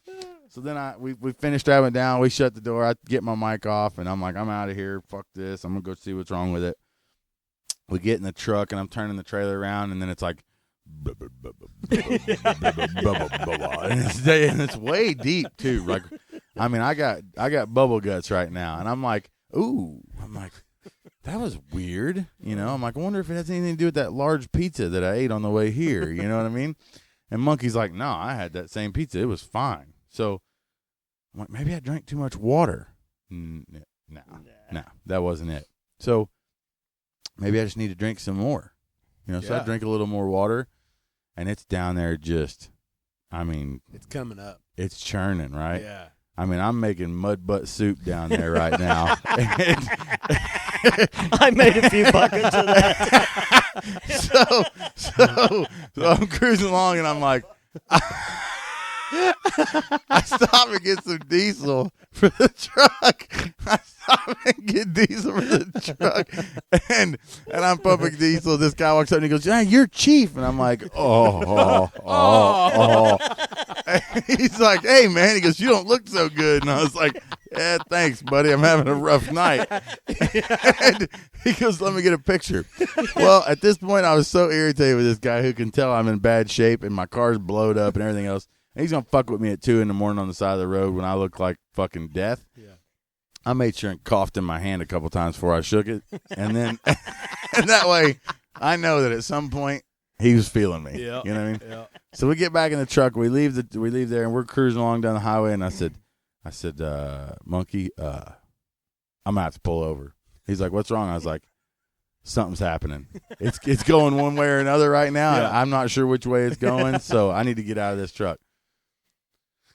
So then we finished driving down. We shut the door. I get my mic off, and I'm like, I'm out of here. Fuck this. I'm going to go see what's wrong with it. We get in the truck, and I'm turning the trailer around, and then it's like, and it's way deep, too. Like, I mean, I got bubble guts right now, and I'm like, ooh. I'm like, that was weird. You know, I'm like, I wonder if it has anything to do with that large pizza that I ate on the way here. You know what I mean? And Monkey's like, no, I had that same pizza. It was fine. So I'm like, maybe I drank too much water. No, that wasn't it. So maybe I just need to drink some more. You know, so I drink a little more water, and it's down there just, I mean. It's coming up. It's churning, right? Yeah. I mean, I'm making mud butt soup down there right now. I made a few buckets of that. So I'm cruising along, and I'm like, I stop and get some diesel for the truck. I stop and get diesel for the truck, and I'm pumping diesel. This guy walks up and he goes, "Yeah, you're Chief," and I'm like, oh. And he's like, "Hey, man," he goes, "You don't look so good," and I was like, "Yeah, thanks, buddy. I'm having a rough night." And he goes, "Let me get a picture." Well, at this point, I was so irritated with this guy who can tell I'm in bad shape and my car's blowed up and everything else. And he's going to fuck with me at 2 a.m. on the side of the road when I look like fucking death. Yeah. I made sure and coughed in my hand a couple times before I shook it. And then, and that way, I know that at some point, he was feeling me. Yeah. You know what I mean? Yeah. So we get back in the truck. We leave there, and we're cruising along down the highway. And I said, Monkey, I'm going to have to pull over. He's like, "What's wrong?" I was like, "Something's happening. It's going one way or another right now. Yeah. And I'm not sure which way it's going, so I need to get out of this truck."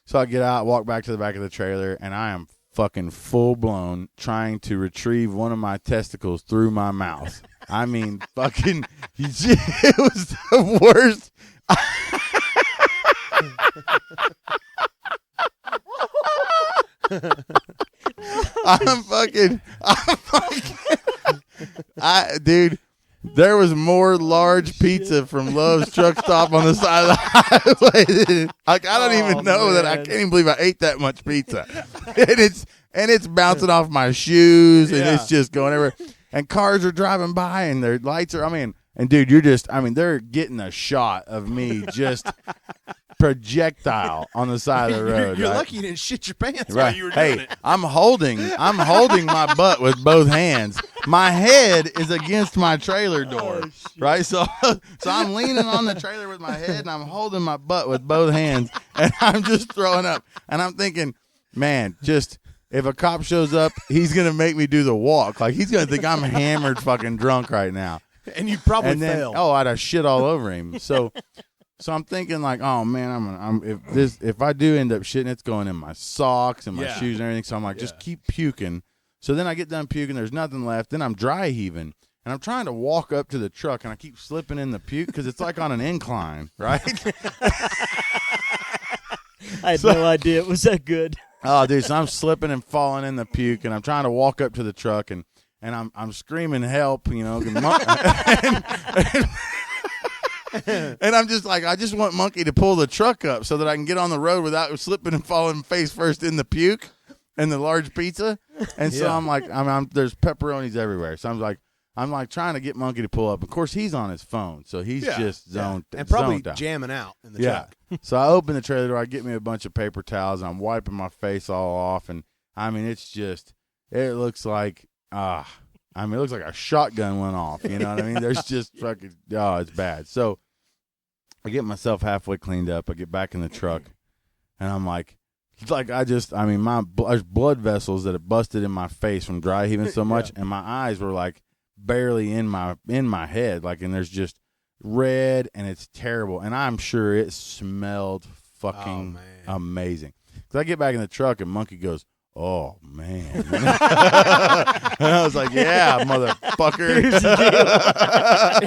So I get out, walk back to the back of the trailer, and I am fucking full-blown trying to retrieve one of my testicles through my mouth. I mean, fucking, it was the worst. Dude, there was more large pizza from Love's Truck Stop on the side of the highway. Like, I don't even know that. I can't even believe I ate that much pizza. And it's bouncing off my shoes, and it's just going everywhere. And cars are driving by, and their lights are, and dude, they're getting a shot of me just projectile on the side of the road. You're right? lucky you didn't shit your pants while you were doing it. I'm holding my butt with both hands. My head is against my trailer door, right? So I'm leaning on the trailer with my head, and I'm holding my butt with both hands, and I'm just throwing up. And I'm thinking, man, if a cop shows up, he's gonna make me do the walk. Like, he's gonna think I'm hammered, fucking drunk right now. And you probably fail. Oh, I'd have shit all over him. So I'm thinking, like, oh man, if I do end up shitting, it's going in my socks and my shoes and everything. So I'm like, just keep puking. So then I get done puking, there's nothing left. Then I'm dry heaving, and I'm trying to walk up to the truck, and I keep slipping in the puke because it's like on an incline, right? I had no idea it was that good. Oh, dude, so I'm slipping and falling in the puke, and I'm trying to walk up to the truck, and I'm screaming help, you know. And I'm just like, I just want Monkey to pull the truck up so that I can get on the road without slipping and falling face first in the puke and the large pizza. And so I'm like, there's pepperonis everywhere. So I'm like trying to get Monkey to pull up. Of course, he's on his phone, so he's just zoned and probably zoned out. Jamming out in the truck. So I open the trailer door, I get me a bunch of paper towels, and I'm wiping my face all off. And it looks like it looks like a shotgun went off. You know what I mean? There's just fucking, it's bad. So I get myself halfway cleaned up. I get back in the truck, and I'm like, there's blood vessels that have busted in my face from dry heaving so much, and my eyes were like barely in my head, like, and there's just red, and it's terrible. And I'm sure it smelled fucking amazing. So I get back in the truck, and Monkey goes, "Oh, man." And I was like, "Yeah, motherfucker." Here's the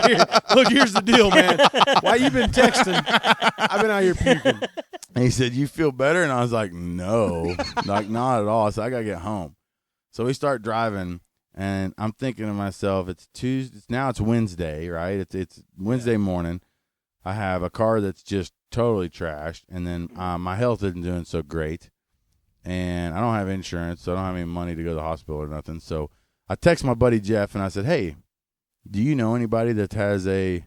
deal. Here's the deal, man. Why you been texting? I've been out here puking. And he said, "You feel better?" And I was like, "No, like, not at all." So I got to get home. So we start driving, and I'm thinking to myself, it's Tuesday. Now it's Wednesday, right? It's Wednesday morning. I have a car that's just totally trashed, and then my health isn't doing so great. And I don't have insurance, so I don't have any money to go to the hospital or nothing. So I text my buddy Jeff, and I said, "Hey, do you know anybody that has a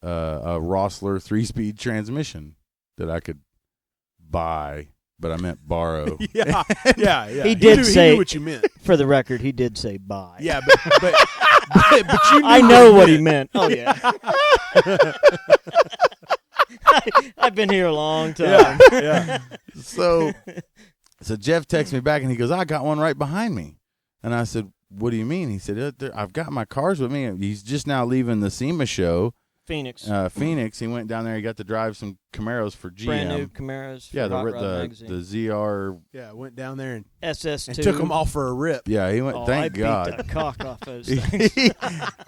Rossler 3-speed transmission that I could buy?" But I meant borrow. Yeah. He did say, he knew what you meant. For the record, he did say buy. Yeah, but you knew I know what he meant. Oh yeah. I've been here a long time. Yeah. So Jeff texts me back and he goes, I got one right behind me. And I said, what do you mean? He said, I've got my cars with me. He's just now leaving the SEMA show. Phoenix. Phoenix. He went down there. He got to drive some Camaros for GM. Brand new Camaros. Yeah, for Hot Rod the Magazine. ZR. Yeah, went down there and SS2. took them off for a rip. Yeah, he went. Oh, thank I God. beat the cock off those things.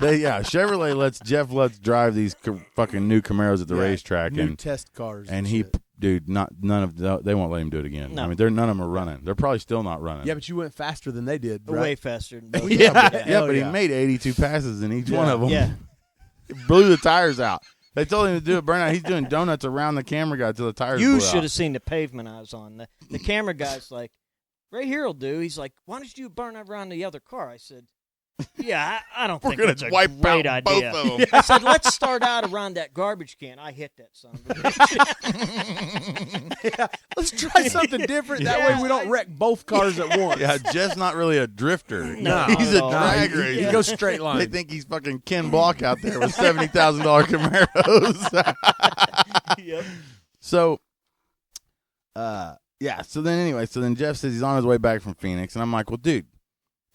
Chevrolet lets Jeff drive these fucking new Camaros at the racetrack, new and test cars. and he, dude, none of they won't let him do it again. No. I mean, none of them are running. They're probably still not running. yeah, but you went faster than they did, right? Way faster than those. yeah, but he yeah. made 82 passes in each one of them. Yeah. Blew the tires out. They told him to do a burnout. He's doing donuts around the camera guy till the tires blew You out. should have seen the pavement I was on. The camera guy's like, right here will do. He's like, why don't you burn around the other car? I said, yeah, I don't We're think gonna that's a wipe great out idea. both of them. I said, let's start out around that garbage can. I hit that son of a bitch. Yeah, let's try something different. That way we don't wreck both cars at once. Yeah, Jeff's not really a drifter. No, he's a not at all. drag he, racer. he goes straight line. They think he's fucking Ken Block out there with $70,000 Camaros. Yep. So, yeah. So then Jeff says he's on his way back from Phoenix, and I'm like, well, dude,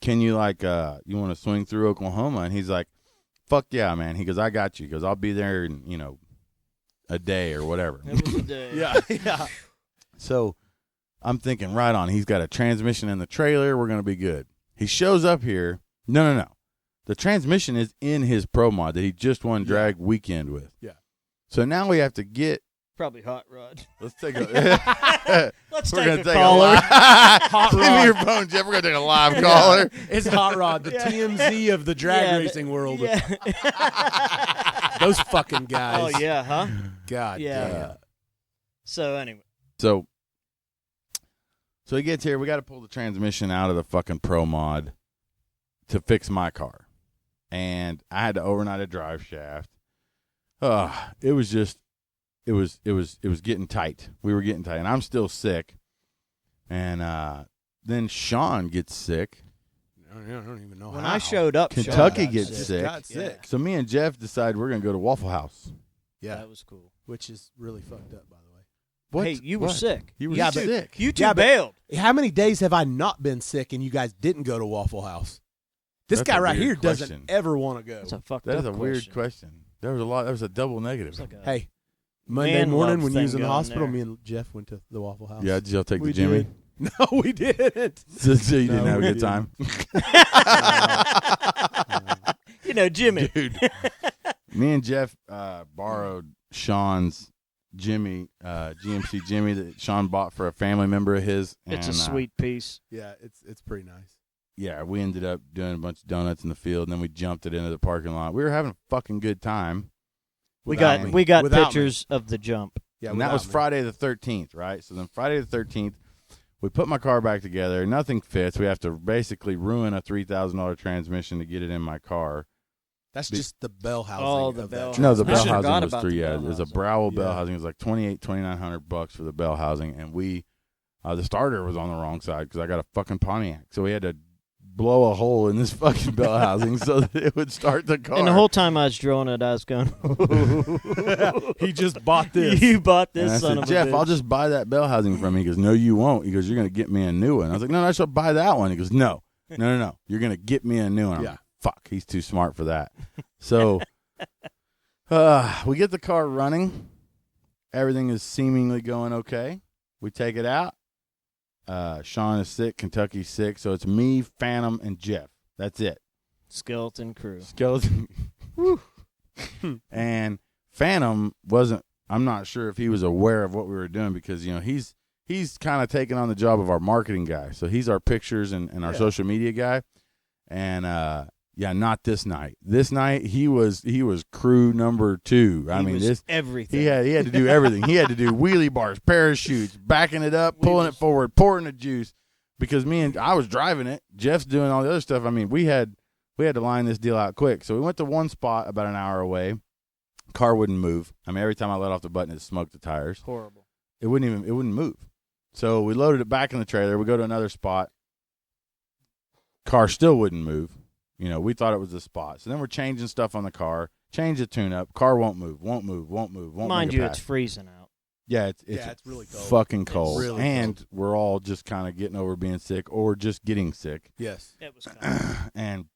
can you you want to swing through Oklahoma? And he's like, fuck yeah, man. He goes, I got you. He goes, I'll be there in, a day or whatever. It was a day. yeah. So I'm thinking, right on. He's got a transmission in the trailer. We're going to be good. He shows up here. No. The transmission is in his Pro Mod that he just won drag weekend with. Yeah. So now we have to get. Probably Hot Rod. Let's take a. Let's We're take gonna a caller. Hot Give me Rod. your phone, Jeff. We're gonna take a live caller. It's Hot Rod, the Yeah. TMZ of the drag Yeah, racing world. Yeah. Those fucking guys. Oh, yeah, huh? God Yeah. damn. So, anyway. So he gets here. We got to pull the transmission out of the fucking Pro Mod to fix my car, and I had to overnight a drive shaft. It was just, it was getting tight. We were getting tight, and I'm still sick. And then Shawn gets sick. I don't even know When how. I showed up, Kentucky Sean got gets sick. sick. Got sick. So me and Jeff decide we're gonna go to Waffle House. Yeah, That was cool. which is really fucked up, by the way. What? Hey, you were What? sick. You were Yeah, but- sick. You two Yeah, but- bailed. How many days have I not been sick and you guys didn't go to Waffle House? This That's guy a right weird here question. doesn't ever want to go. That's a fucked That up is a weird question. There was a double negative. It's like a Hey, Monday man morning love when you was in thing the going hospital, there. me and Jeff went to the Waffle House. Yeah, did y'all take We the Jimmy? did. No, we didn't. So you didn't No, have a we good time? Jimmy. Dude, me and Jeff borrowed Sean's Jimmy, GMC Jimmy that Shawn bought for a family member of his. It's a and, sweet piece. Yeah, it's pretty nice. Yeah, we ended up doing a bunch of donuts in the field, and then we jumped it into the parking lot. We were having a fucking good time. We Without got me. we got Without me. pictures of the jump. Yeah, And that without was me. Friday the 13th, right? So then Friday the 13th, we put my car back together. Nothing fits. We have to basically ruin a $3,000 transmission to get it in my car. That's just the bell housing. Oh, the of bell that No, the I bell should've housing got was about the three. Yeah, bell it was a housing. Browell bell Yeah. housing. It was like $2,900 for the bell housing, and we, the starter was on the wrong side because I got a fucking Pontiac, so we had to blow a hole in this fucking bell housing so that it would start the car. And the whole time I was drilling it, I was going, He just bought this. you bought And this I son said, of Jeff, a bitch. I'll just buy that bell housing from you. He goes, no, you won't. He goes, you're going to get me a new one. I was like, no, I should buy that one. He goes, no. You're going to get me a new one. I'm Yeah. like, fuck, he's too smart for that. So we get the car running. Everything is seemingly going okay. We take it out. Shawn is sick. Kentucky's sick. So it's me, Phantom, and Jeff. That's it. Skeleton crew. Skeleton. And Phantom wasn't, I'm not sure if he was aware of what we were doing because, he's kind of taken on the job of our marketing guy. So he's our pictures and our social media guy. And, not this night. This night he was crew number 2. I He mean, was everything. he had to do everything. He had to do wheelie bars, parachutes, backing it up, pulling it forward, pouring the juice. Because I was driving it. Jeff's doing all the other stuff. I mean, we had to line this deal out quick. So we went to one spot about an hour away. Car wouldn't move. I mean, every time I let off the button, it smoked the tires. Horrible. It wouldn't move. So we loaded it back in the trailer. We go to another spot. Car still wouldn't move. We thought it was the spot. So then we're changing stuff on the car, change the tune-up. Car won't move. Mind you, it's freezing out. Yeah, it's really cold. fucking cold. It's really and cold. we're all just kind of getting over being sick or just getting sick. Yes. It was cold. And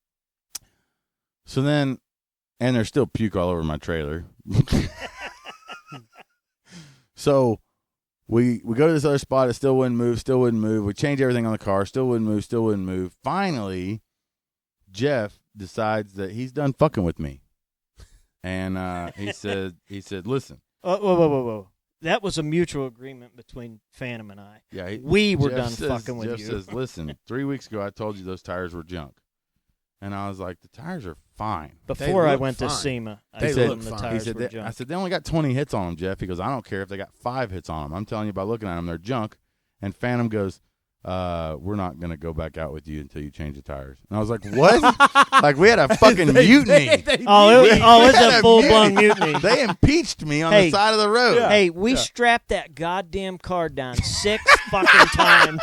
so then, and there's still puke all over my trailer. So we go to this other spot. It still wouldn't move. We change everything on the car. Still wouldn't move. Finally, Jeff decides that he's done fucking with me. And he said, listen. Whoa. That was a mutual agreement between Phantom and I. Yeah, we were Jeff done says, fucking with Jeff you. says, listen, 3 weeks ago I told you those tires were junk. And I was like, the tires are fine. Before I look went to fine. SEMA, I They told look him the fine. tires He said, were junk. I said, they only got 20 hits on them, Jeff. He goes, I don't care if they got 5 hits on them. I'm telling you by looking at them, they're junk. And Phantom goes, we're not going to go back out with you until you change the tires. And I was like, what? Like, we had a fucking mutiny. It's a full-blown mutiny. They impeached me on the side of the road. Yeah. Hey, we strapped that goddamn car down 6 fucking times.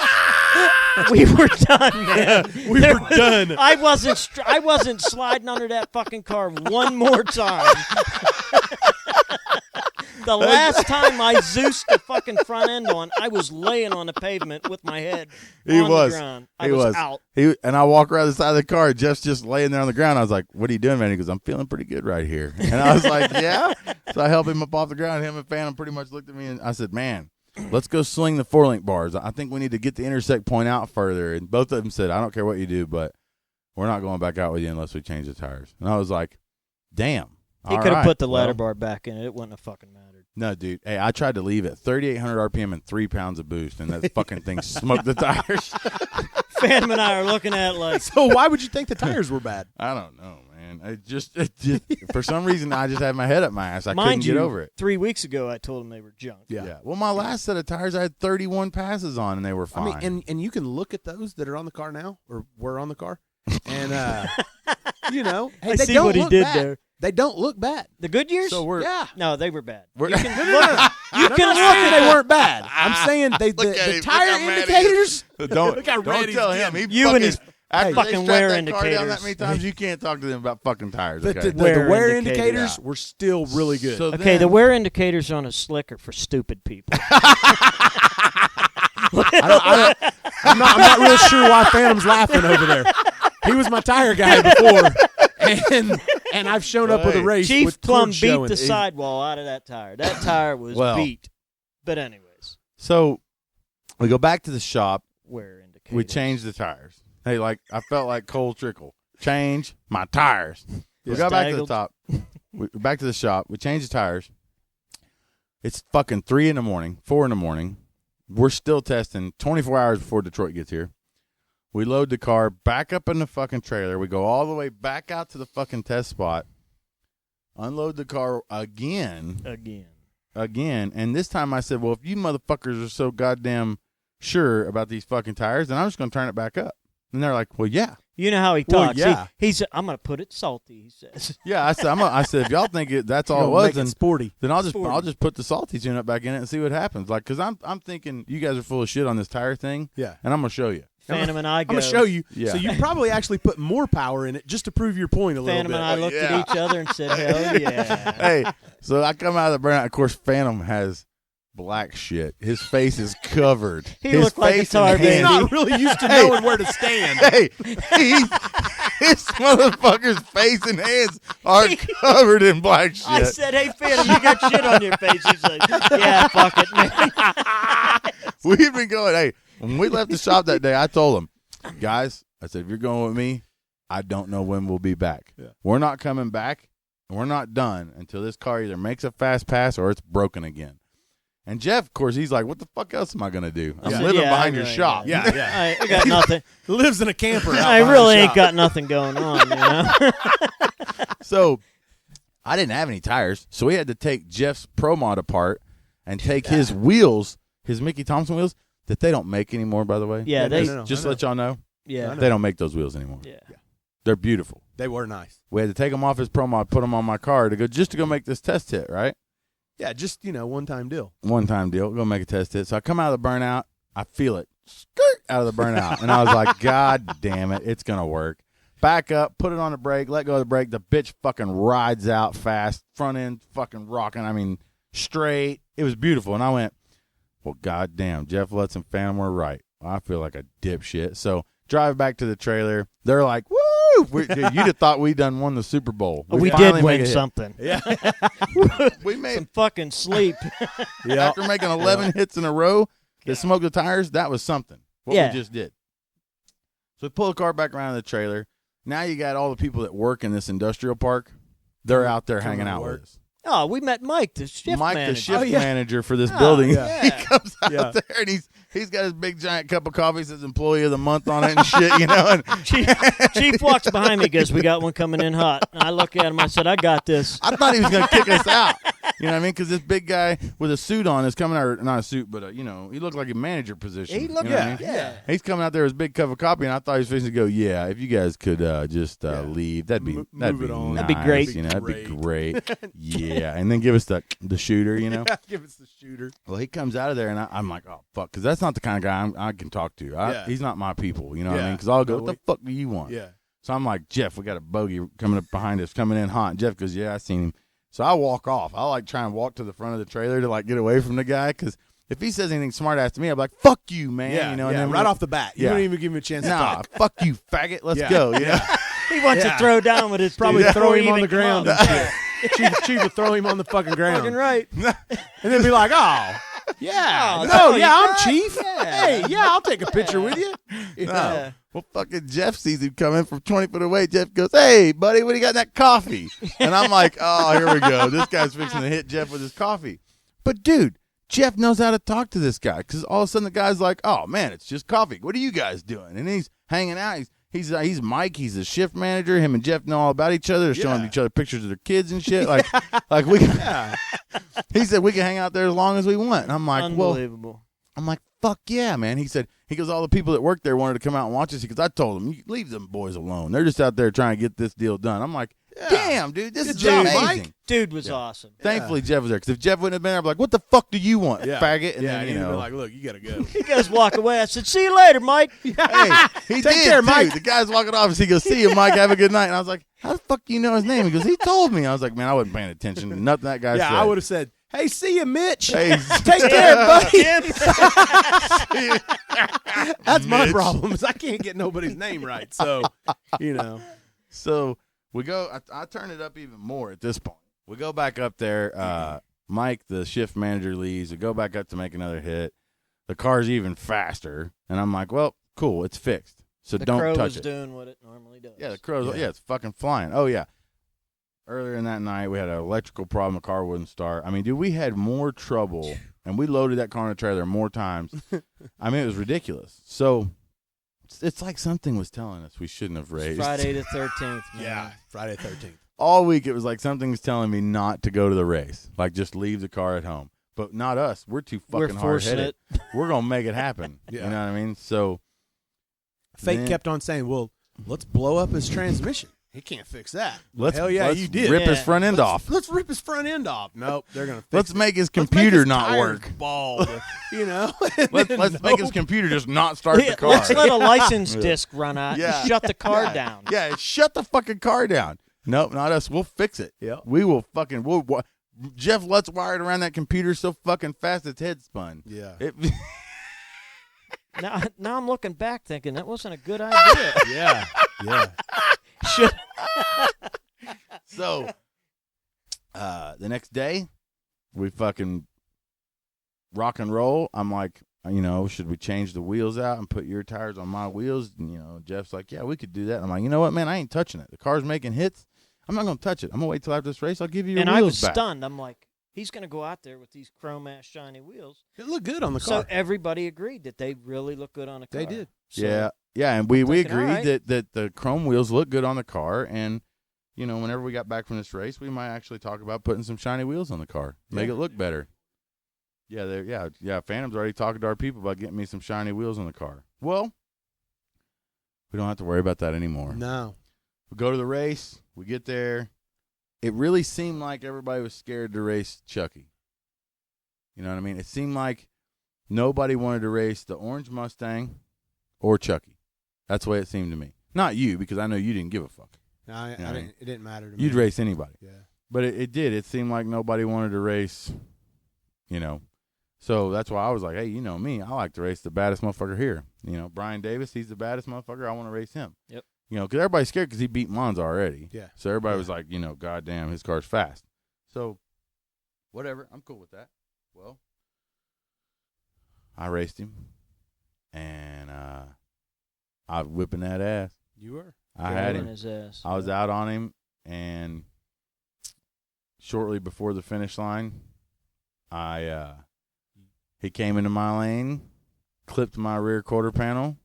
We were done, man. We were done. I wasn't sliding under that fucking car one more time. The last time I Zeused the fucking front end on, I was laying on the pavement with my head on the ground. I was out. And I walk around the side of the car. Jeff's just laying there on the ground. I was like, what are you doing, man? He goes, I'm feeling pretty good right here. And I was like, yeah? So I helped him up off the ground. Him and Phantom pretty much looked at me, and I said, man, let's go sling the 4-link bars. I think we need to get the intersect point out further. And both of them said, I don't care what you do, but we're not going back out with you unless we change the tires. And I was like, damn. He could have put the ladder bar back in it. It wouldn't have fucking mattered. No, dude. Hey, I tried to leave at 3,800 RPM and 3 pounds of boost, and that fucking thing smoked the tires. Phantom and I are looking at it like. So why would you think the tires were bad? I don't know, man. It just for some reason, I just had my head up my ass. I couldn't Mind get you, over it. 3 weeks ago, I told him they were junk. Yeah. Well, my last set of tires, I had 31 passes on, and they were fine. I mean, and you can look at those that are on the car now, or were on the car, and hey, I they see don't what he look did bad. there. They don't look bad. The Goodyears? So Yeah. No, they were bad. We're- You can No, look. You can can look saying at they weren't bad. I'm saying Look at the him. Look tire how mad he is. indicators. don't Look how red don't he's tell him. getting. He You and fucking, his after fucking they strapped wear that car down indicators. that many times, you can't talk to them about fucking tires. But Okay. the Wear wear indicators. indicators were still really good. So Okay, then- the wear indicators on a slick are for stupid people. I'm not real sure why Phantom's laughing over there. He was my tire guy before, and I've shown up with a race Chief with Plum cords beat showing. the sidewall out of that tire. That tire was Well. beat. But anyways, So we go back to the shop. wear indicators. We changed the tires. Hey, I felt like Cole Trickle. Change my tires. We got back to the Staggled. top. We're back to the shop. We changed the tires. It's fucking 3 in the morning, 4 in the morning. We're still testing 24 hours before Detroit gets here. We load the car back up in the fucking trailer. We go all the way back out to the fucking test spot. Unload the car again. And this time I said, well, if you motherfuckers are so goddamn sure about these fucking tires, then I'm just going to turn it back up. And they're like, well, yeah. You know how he Well, talks. yeah. He said, I'm going to put it salty, he says. Yeah, I said, if y'all think that's all You it know, was, make it then sporty. I'll just put the salty tune up back in it and see what happens. Like, because I'm thinking you guys are full of shit on this tire thing. Yeah. And I'm gonna show you. Phantom and I I'm go. gonna show you. Yeah. So you probably actually put more power in it just to prove your point a little Phantom bit. and I looked Yeah. at each other and said, hell yeah. Hey, so I come out of the burnout. Of course, Phantom has black shit. His face is covered. He His looked like a face tar and He's baby. hands- not really used to knowing where to stand. Hey, his motherfucker's face and hands are covered in black shit. I said, hey, Phantom, you got shit on your face. He's like, yeah, fuck it, man. We've been going. Hey, when we left the shop that day, I told him, guys, I said, if you're going with me, I don't know when we'll be back. Yeah. We're not coming back, and we're not done until this car either makes a fast pass or it's broken again. And Jeff, of course, he's like, what the fuck else am I going to do? I'm I said, living yeah, behind I your really shop. am. Yeah. I got nothing. Lives in a camper. out I behind really the ain't shop. got nothing going on, you know? So I didn't have any tires, so we had to take Jeff's Pro Mod apart and take his wheels, his Mickey Thompson wheels, that they don't make anymore, by the way. Yeah, they, no, Just I know. let y'all know, yeah. they don't make those wheels anymore. Yeah. They're beautiful. They were nice. We had to take them off his Pro Mod, put them on my car just to go make this test hit, right? Yeah, just one-time deal. One-time deal. Go make a test hit. So I come out of the burnout. I feel it skirt out of the burnout. And I was like, God damn it, it's going to work. back up, put it on the brake, let go of the brake. The bitch fucking rides out fast, front end fucking rocking. I mean, straight. It was beautiful. And I went, well, goddamn, Jeff Lutz and Phantom were right. I feel like a dipshit. So drive back to the trailer. They're like, woo! Dude, you'd have thought we done won the Super Bowl. We finally did made win it. something. Yeah. We made Some fucking sleep. Yeah. after making 11 hits in a row that smoked the tires. That was something. What Yeah. we just did. So we pull the car back around the trailer. Now you got all the people that work in this industrial park. They're out there hanging out with us. Oh, we met Mike, the shift Mike, manager. the shift Oh, yeah. manager for this Oh, building, yeah. he comes out Yeah. there and he's got his big giant cup of coffee, says employee of the month on it and shit, you know. And Chief walks behind me, goes, we got one coming in hot. And I look at him, I said, I got this. I thought he was going to kick us out. You know what I mean? Because this big guy with a suit on is coming out, not a suit, but, you know, he looked like a manager position. He looked, you know what I mean? yeah. He's coming out there with his big cup of coffee, and I thought he was fixing to go, yeah, if you guys could just leave, that'd be Move that'd it be on. nice, That'd be great. You know, that'd be great. Yeah, and then give us the shooter, you know. Give us the shooter. Well, he comes out of there, and I'm like, oh, fuck, because that's not the kind of guy I can talk to. Yeah. He's not my people, you know what I Yeah. mean? Because I'll go, No, what the fuck do you want? Yeah. So I'm like, Jeff, we got a bogey coming up behind us, coming in hot. And Jeff goes, yeah, I seen him. So I walk off. I like try and walk to the front of the trailer to like get away from the guy, because if he says anything smart ass to me, I'm like, fuck you, man. Yeah. You know, yeah. and then Right off the bat. You Yeah. don't even give him a chance to nah, talk. fuck you, faggot. Let's Yeah. go. You know? He wants Yeah. to throw down with his Probably dude throw before him he on the even come ground up. and shit. Chief would throw him on the fucking ground. Fucking right. And then be like, oh, yeah. Oh, no, that's all you yeah, I'm got? Chief. Yeah. Hey, yeah, I'll take a picture with you. You know? No. Well, fucking Jeff sees him coming from 20 foot away. Jeff goes, hey, buddy, what do you got in that coffee? And I'm like, oh, here we go. This guy's fixing to hit Jeff with his coffee. But, dude, Jeff knows how to talk to this guy, because all of a sudden the guy's like, oh, man, it's just coffee. What are you guys doing? And he's hanging out. He's Mike. He's the shift manager. Him and Jeff know all about each other. They're showing Yeah. each other pictures of their kids and shit. Like we. Yeah. He said we can hang out there as long as we want. And I'm like, well, Unbelievable. I'm like, fuck yeah, man. He goes, all the people that work there wanted to come out and watch us. Because I told them, you leave them boys alone. They're just out there trying to get this deal done. I'm like, damn, dude, this Good is job, amazing. Mike. Dude was awesome. Thankfully, Jeff was there. Because if Jeff wouldn't have been there, I'd be like, what the fuck do you want, Yeah. faggot? And yeah, then, and you he'd know. be like, look, you got to go. He goes walk away. I said, see you later, Mike. Hey, he Take did, care, too. Mike. The guy's walking off. He goes, see you, Mike. Have a good night. And I was like, how the fuck do you know his name? He goes, he told me. I was like, man, I wasn't paying attention to nothing that guy Yeah, said. I would have said, hey, see you, Mitch. Hey, Take care, buddy. That's my Mitch. problem is I can't get nobody's name right. So, you know. So we go. I turn it up even more at this point. We go back up there. Mike, the shift manager, leaves. We go back up to make another hit. The car's even faster, and I'm like, well, cool, it's fixed. So The don't crow touch was it. doing what it normally does. Yeah, the crow's Yeah. it's fucking flying. Oh yeah. Earlier in that night, we had an electrical problem. The car wouldn't start. I mean, dude, we had more trouble, and we loaded that car in a trailer more times. I mean, it was ridiculous. So it's like something was telling us we shouldn't have raced. Friday the 13th. Man. Yeah, Friday 13th. All week it was like something was telling me not to go to the race. Like, just leave the car at home. But not us. We're too We're fucking forcing hard-headed. it. We're going to make it happen. Yeah. You know what I mean? So Fake then- kept on saying, well, let's blow up his transmission. He can't fix that. let's, Hell yeah, let's you did. rip his Yeah. front end off. Let's rip his front end off. Nope, they're going to fix Let's it. make his Let's make computer his not tires work. bald, you know? Let's make his computer just not start the car. Let's let a license disc run out Yeah. and shut the car Yeah. down. Yeah, shut the fucking car down. Nope, not us. We'll fix it. Yeah. We will fucking. Jeff Lutz wired around that computer so fucking fast its head spun. Yeah. It, Now I'm looking back thinking that wasn't a good idea. Yeah. Yeah. Should So, the next day, we fucking rock and roll. I'm like, should we change the wheels out and put your tires on my wheels? And, Jeff's like, yeah, we could do that. And I'm like, you know what, man? I ain't touching it. The car's making hits. I'm not going to touch it. I'm going to wait till after this race. I'll give you your and wheels I was back. stunned. I'm like, he's going to go out there with these chrome-ass shiny wheels. It looked good on the So car. everybody agreed that they really look good on a car. They did. So, Yeah, and we thinking, agreed all right. that the chrome wheels look good on the car. And, whenever we got back from this race, we might actually talk about putting some shiny wheels on the car. Make it look better. Yeah, Phantom's already talking to our people about getting me some shiny wheels on the car. Well, we don't have to worry about that anymore. No. We go to the race. We get there. It really seemed like everybody was scared to race Chucky. You know what I mean? It seemed like nobody wanted to race the orange Mustang or Chucky. That's the way it seemed to me. Not you, because I know you didn't give a fuck. No, I didn't. It didn't matter to me. You'd race anybody. Yeah. But it did. It seemed like nobody wanted to race, So that's why I was like, hey, you know me. I like to race the baddest motherfucker here. Brian Davis, he's the baddest motherfucker. I want to race him. Yep. Because everybody's scared because he beat Monza already. Yeah. So everybody was like, goddamn, his car's fast. So whatever. I'm cool with that. Well, I raced him, and I was whipping that ass. You were. I had him. His ass. I was out on him, and shortly before the finish line, he came into my lane, clipped my rear quarter panel.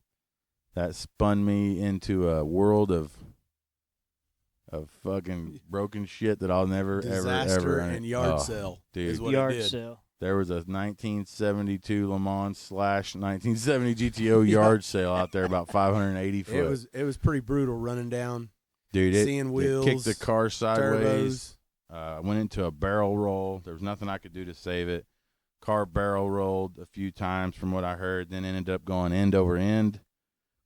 That spun me into a world of fucking broken shit that I'll never, Disaster ever and yard sale, dude. is what Yard it did. sale. There was a 1972 Le Mans / 1970 GTO yard sale out there, about 580 foot. It was pretty brutal running down. Dude, seeing wheels, it kicked the car sideways. Turbos. Went into a barrel roll. There was nothing I could do to save it. Car barrel rolled a few times from what I heard, then ended up going end over end.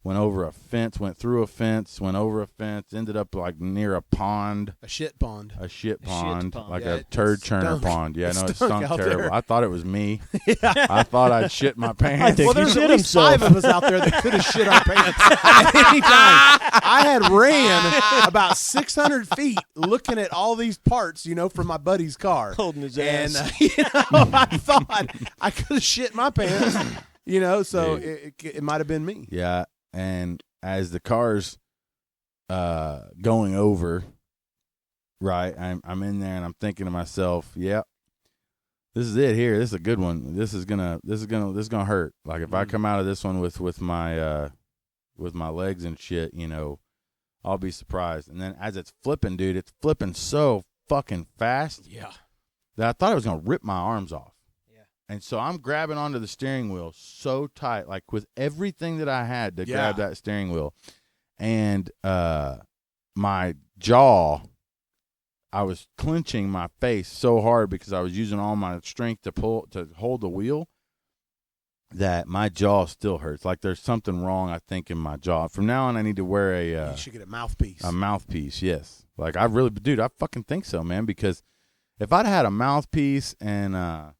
Went over a fence, went through a fence, went over a fence, ended up like near a pond. A shit pond. A shit pond. Like yeah, a turd churner stunk. pond. Yeah, It no, it stunk stunk out terrible. there. I thought it was me. Yeah. I thought I'd shit my pants. think Well, he there's shit at least himself. 5 of us out there that could have shit our pants at any time. I had ran about 600 feet looking at all these parts, from my buddy's car. Holding his And, ass. I thought I could have shit my pants, so Dude. it might have been me. Yeah, and as the car's going over, right, I'm in there and I'm thinking to myself, yep, this is it here. This is a good one. This is gonna hurt. Like if I come out of this one with my legs and shit, I'll be surprised. And then as it's flipping, dude, it's flipping so fucking fast. Yeah. That I thought I was gonna rip my arms off. Yeah. And so I'm grabbing onto the steering wheel so tight, like with everything that I had to grab that steering wheel. And my jaw, I was clenching my face so hard because I was using all my strength to hold the wheel, that my jaw still hurts. Like there's something wrong, I think, in my jaw. From now on, I need to wear You should get a mouthpiece. a mouthpiece, yes. Like I fucking think so, man, because if I'd had a mouthpiece and my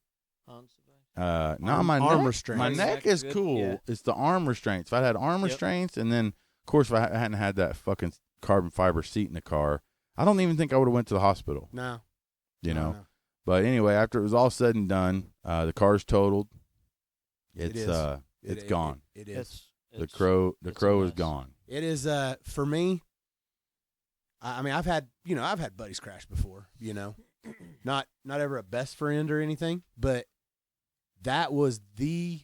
arm restraints. My neck is cool. Yeah. It's the arm restraints. If I had arm restraints, and then of course if I hadn't had that fucking carbon fiber seat in the car, I don't even think I would have went to the hospital. No. No. But anyway, after it was all said and done, the car's totaled. It's gone. It is. The crow is gone. It is for me. I mean, I've had buddies crash before. Not ever a best friend or anything, but that was the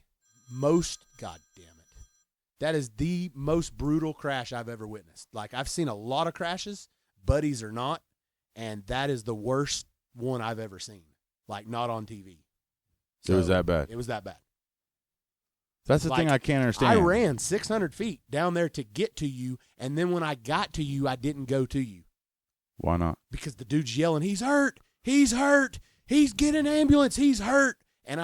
most. God damn it! That is the most brutal crash I've ever witnessed. Like I've seen a lot of crashes, buddies or not, and that is the worst one I've ever seen. Like not on TV. So it was that bad. It was that bad. That's the thing I can't understand. I ran 600 feet down there to get to you, and then when I got to you, I didn't go to you. Why not? Because the dude's yelling, he's hurt, he's getting an ambulance, he's hurt. And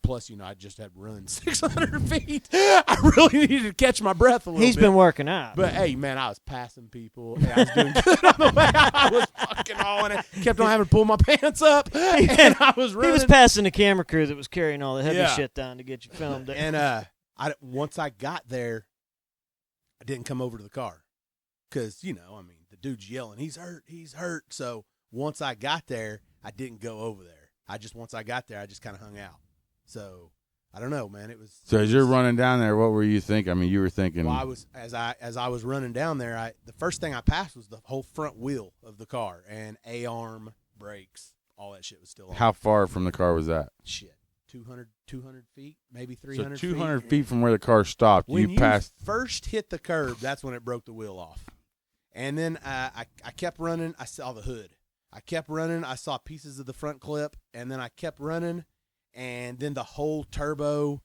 plus, I just had run 600 feet. I really needed to catch my breath a little bit. He's been working out. But, hey, man, I was passing people. And I was doing good on the way. I was fucking hauling it. Kept on having to pull my pants up. And I was running. He was passing the camera crew that was carrying all the heavy shit down to get you filmed. And once I got there, I didn't come over to the car. Because, the dude's yelling, he's hurt. So once I got there, I didn't go over there. Once I got there, I just kind of hung out. So I don't know, man. It was. So as you're running down there, what were you thinking? I mean, you were thinking. Well, I was as I was running down there. The first thing I passed was the whole front wheel of the car and A-arm brakes. All that shit was still on. How far from the car was that? Shit, 200 feet, maybe 300. So 200 feet from where the car stopped, when you passed. First hit the curb, that's when it broke the wheel off. And then I kept running. I saw the hood. I kept running. I saw pieces of the front clip, and then I kept running, and then the whole turbo,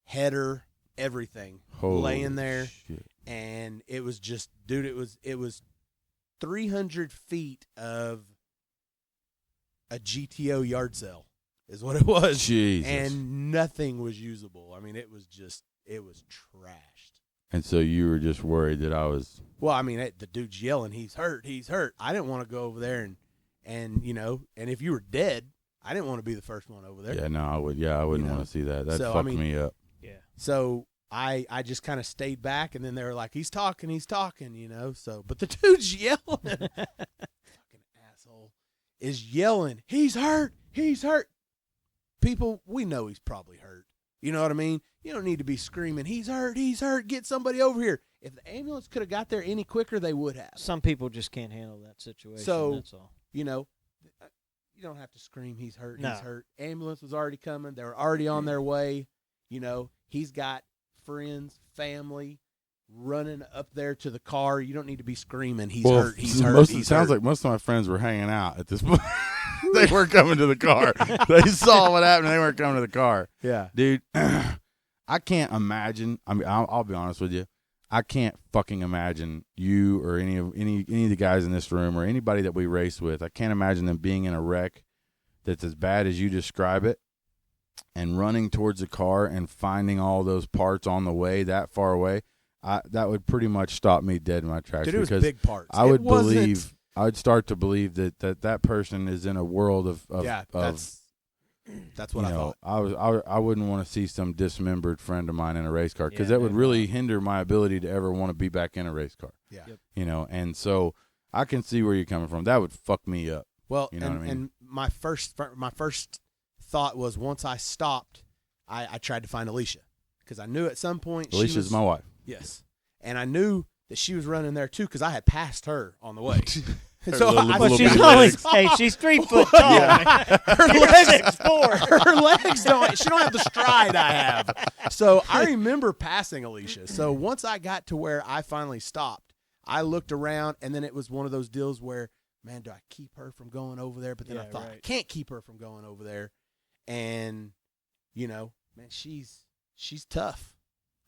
header, everything laying there. Shit. And it was just, dude, it was 300 feet of a GTO yard sale is what it was. Jesus. And nothing was usable. I mean, it was trashed. And so you were just worried that I was. Well, I mean, the dude's yelling, he's hurt. I didn't want to go over there and if you were dead, I didn't want to be the first one over there. Yeah, no, I would. Yeah, I wouldn't want to see that. That fucked me up. Yeah. So I just kind of stayed back, and then they were like, he's talking, So, but the dude's yelling. Fucking asshole is yelling, he's hurt. People, we know he's probably hurt. You know what I mean? You don't need to be screaming, he's hurt, get somebody over here. If the ambulance could have got there any quicker, they would have. Some people just can't handle that situation, So, that's all. You don't have to scream, he's hurt, No. he's hurt. Ambulance was already coming. They were already on their way. He's got friends, family running up there to the car. You don't need to be screaming, he's hurt, he's hurt. It sounds like most of my friends were hanging out at this point. They weren't coming to the car. They saw what happened. They weren't coming to the car. Yeah. Dude, I can't imagine. I mean, I'll be honest with you. I can't fucking imagine you or any of the guys in this room or anybody that we race with. I can't imagine them being in a wreck that's as bad as you describe it and running towards the car and finding all those parts on the way that far away. That would pretty much stop me dead in my tracks. Dude, it was because big parts. I would believe. I'd start to believe that person is in a world of that's what I thought. I wouldn't want to see some dismembered friend of mine in a race car because Yeah, that would really hinder my ability to ever want to be back in a race car. Yeah. Yep. And so I can see where you're coming from. That would fuck me up. Well, you know what I mean? And my first thought was once I stopped, I tried to find Alicia because I knew at some point Alicia's my wife. Yes, and I knew that she was running there too because I had passed her on the way. And so she's 3 foot tall. Yeah. Her legs 6'4". Her legs she don't have the stride I have. So I remember passing Alicia. So once I got to where I finally stopped, I looked around, and then it was one of those deals where, man, do I keep her from going over there? But then I thought, I can't keep her from going over there. And, man, she's tough.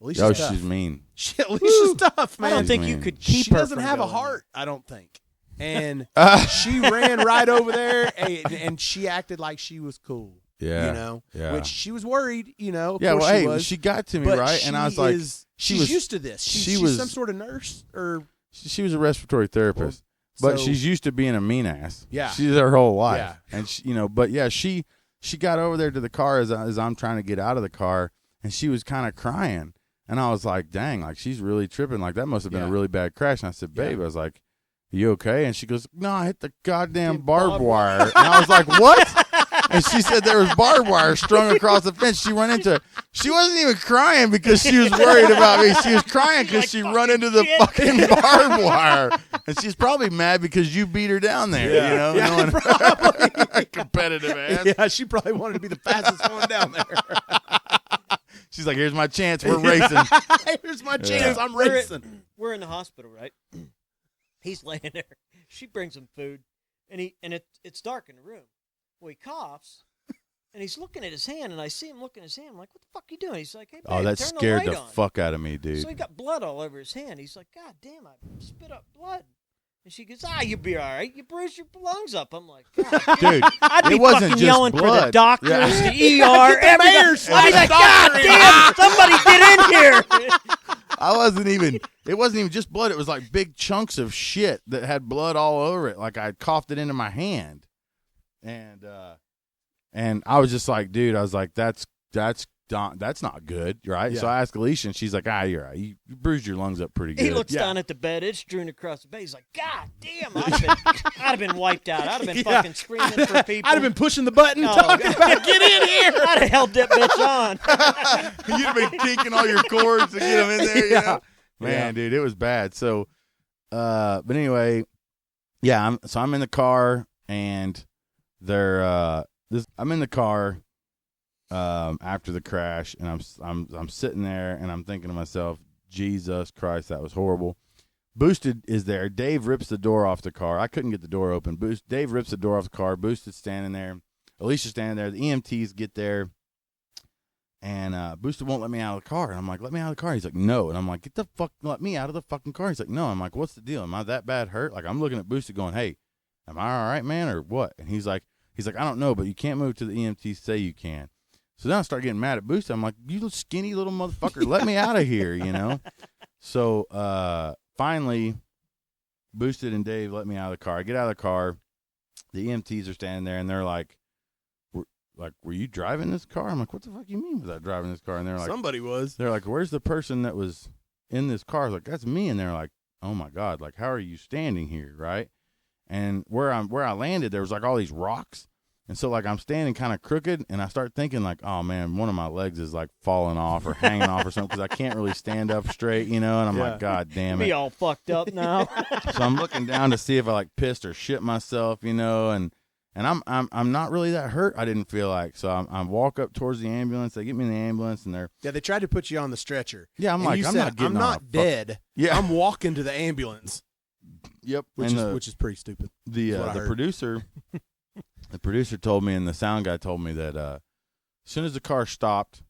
Alicia's tough. She's mean. Alicia's tough, man. I don't think you could keep she her doesn't from have a going heart, I don't think. And she ran right over there, and she acted like she was cool. Yeah. Which she was worried, Of yeah, course well, she was. She got to me, right? And I was like, she's used to this. She's some sort of nurse or she was a respiratory therapist. But she's used to being a mean ass. Yeah. She's her whole life. Yeah. And she got over there to the car as I'm trying to get out of the car, and she was kind of crying. And I was like, dang, like she's really tripping. Like that must have been a really bad crash. And I said, babe, I was like, you okay? And she goes, no, I hit the goddamn barbed wire. And I was like, what? And she said there was barbed wire strung across the fence. She run into it. She wasn't even crying because she was worried about me. She was crying because she run into the fucking barbed wire. And she's probably mad because you beat her down there. Yeah. Yeah, probably. Competitive ass. Yeah, she probably wanted to be the fastest one down there. She's like, here's my chance. We're racing. Here's my chance. I'm racing. We're in the hospital, right? He's laying there. She brings him food, and it's dark in the room. Well, he coughs, and he's looking at his hand, and I see him looking at his hand. I'm like, what the fuck are you doing? He's like, hey, babe, that turn scared the the light on. fuck out of me, dude. So he got blood all over his hand. He's like, God damn, I spit up blood. And she goes, you'll be all right. You bruised your lungs up. I'm like, God, dude, I'd be it wasn't fucking just yelling for the blood. doctors, Yeah. the ER, everything. I'd be like, God damn, somebody get in here. It wasn't even just blood. It was like big chunks of shit that had blood all over it. Like I coughed it into my hand. And I was just like, dude, I was like, that's not good, right? Yeah. So I asked Alicia, and she's like, you're right. You bruised your lungs up pretty good. He looks down at the bed. It's strewn across the bed. He's like, God damn, I'd have been wiped out. I'd have been fucking screaming for people. I'd have been pushing the button, talking about, get in here. I'd have held that bitch on. You'd have been kinking all your cords to get them in there, you know? Man, dude, it was bad. So, but anyway, yeah, I'm in the car, and I'm in the car after the crash, and I'm sitting there, and I'm thinking to myself, Jesus Christ, that was horrible. Boosted is there. Dave rips the door off the car. I couldn't get the door open. Dave rips the door off the car. Boosted's standing there. Alicia's standing there. The EMTs get there, and Boosted won't let me out of the car. And I'm like, let me out of the car. He's like, no. And I'm like, let me out of the fucking car. He's like, no. I'm like, what's the deal? Am I that bad hurt? Like, I'm looking at Boosted going, hey, am I all right, man, or what? And he's like, I don't know, but you can't move till the EMTs say you can. So then I start getting mad at Boosted. I'm like, you little skinny little motherfucker, let me out of here, So finally, Boosted and Dave let me out of the car. I get out of the car. The EMTs are standing there, and they're like, were you driving this car? I'm like, what the fuck you mean was I driving this car? And they're like, somebody was. They're like, where's the person that was in this car? I was like, that's me. And they're like, oh my God, like, how are you standing here, right? And where I landed, there was like all these rocks. And so like I'm standing kind of crooked, and I start thinking like, oh man, one of my legs is like falling off or hanging off or something because I can't really stand up straight, And I'm like, God damn it. Be all fucked up now. So I'm looking down to see if I like pissed or shit myself, and I'm not really that hurt. I didn't feel like. So I walk up towards the ambulance. They get me in the ambulance, and they're they tried to put you on the stretcher. Yeah, I'm and like, you I'm said, not getting I'm on not a dead. Yeah, I'm walking to the ambulance. Yep, which is pretty stupid. The producer told me, and the sound guy told me that as soon as the car stopped,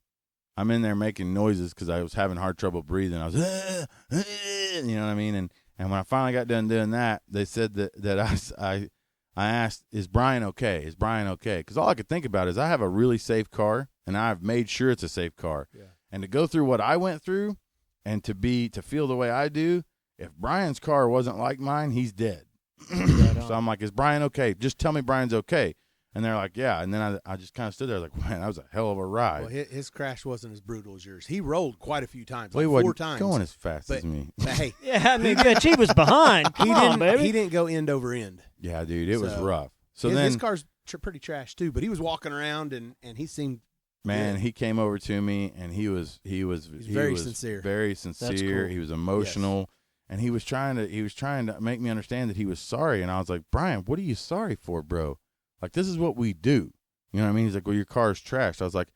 I'm in there making noises because I was having hard trouble breathing. I was, you know what I mean? And when I finally got done doing that, they said that I asked, is Brian okay? Is Brian okay? Because all I could think about is I have a really safe car, and I've made sure it's a safe car. Yeah. And to go through what I went through, and to feel the way I do, if Brian's car wasn't like mine, he's dead. So I'm like, is Brian okay? Just tell me Brian's okay. And they're like, yeah. And then I just kind of stood there like, man, that was a hell of a ride. Well, his crash wasn't as brutal as yours. He rolled quite a few times, Well, like he wasn't 4 times. going as fast as me. But hey, Yeah, I mean, he was behind. Come on, baby. He didn't go end over end. Yeah, dude, it was rough. So his car's pretty trash too, but he was walking around and he seemed Man, good. he came over to me, and he was very sincere. Very That's sincere. cool. He was emotional, and he was trying to make me understand that he was sorry. And I was like, Brian, what are you sorry for, bro? Like, this is what we do. You know what I mean? He's like, well, your car's trashed. I was like,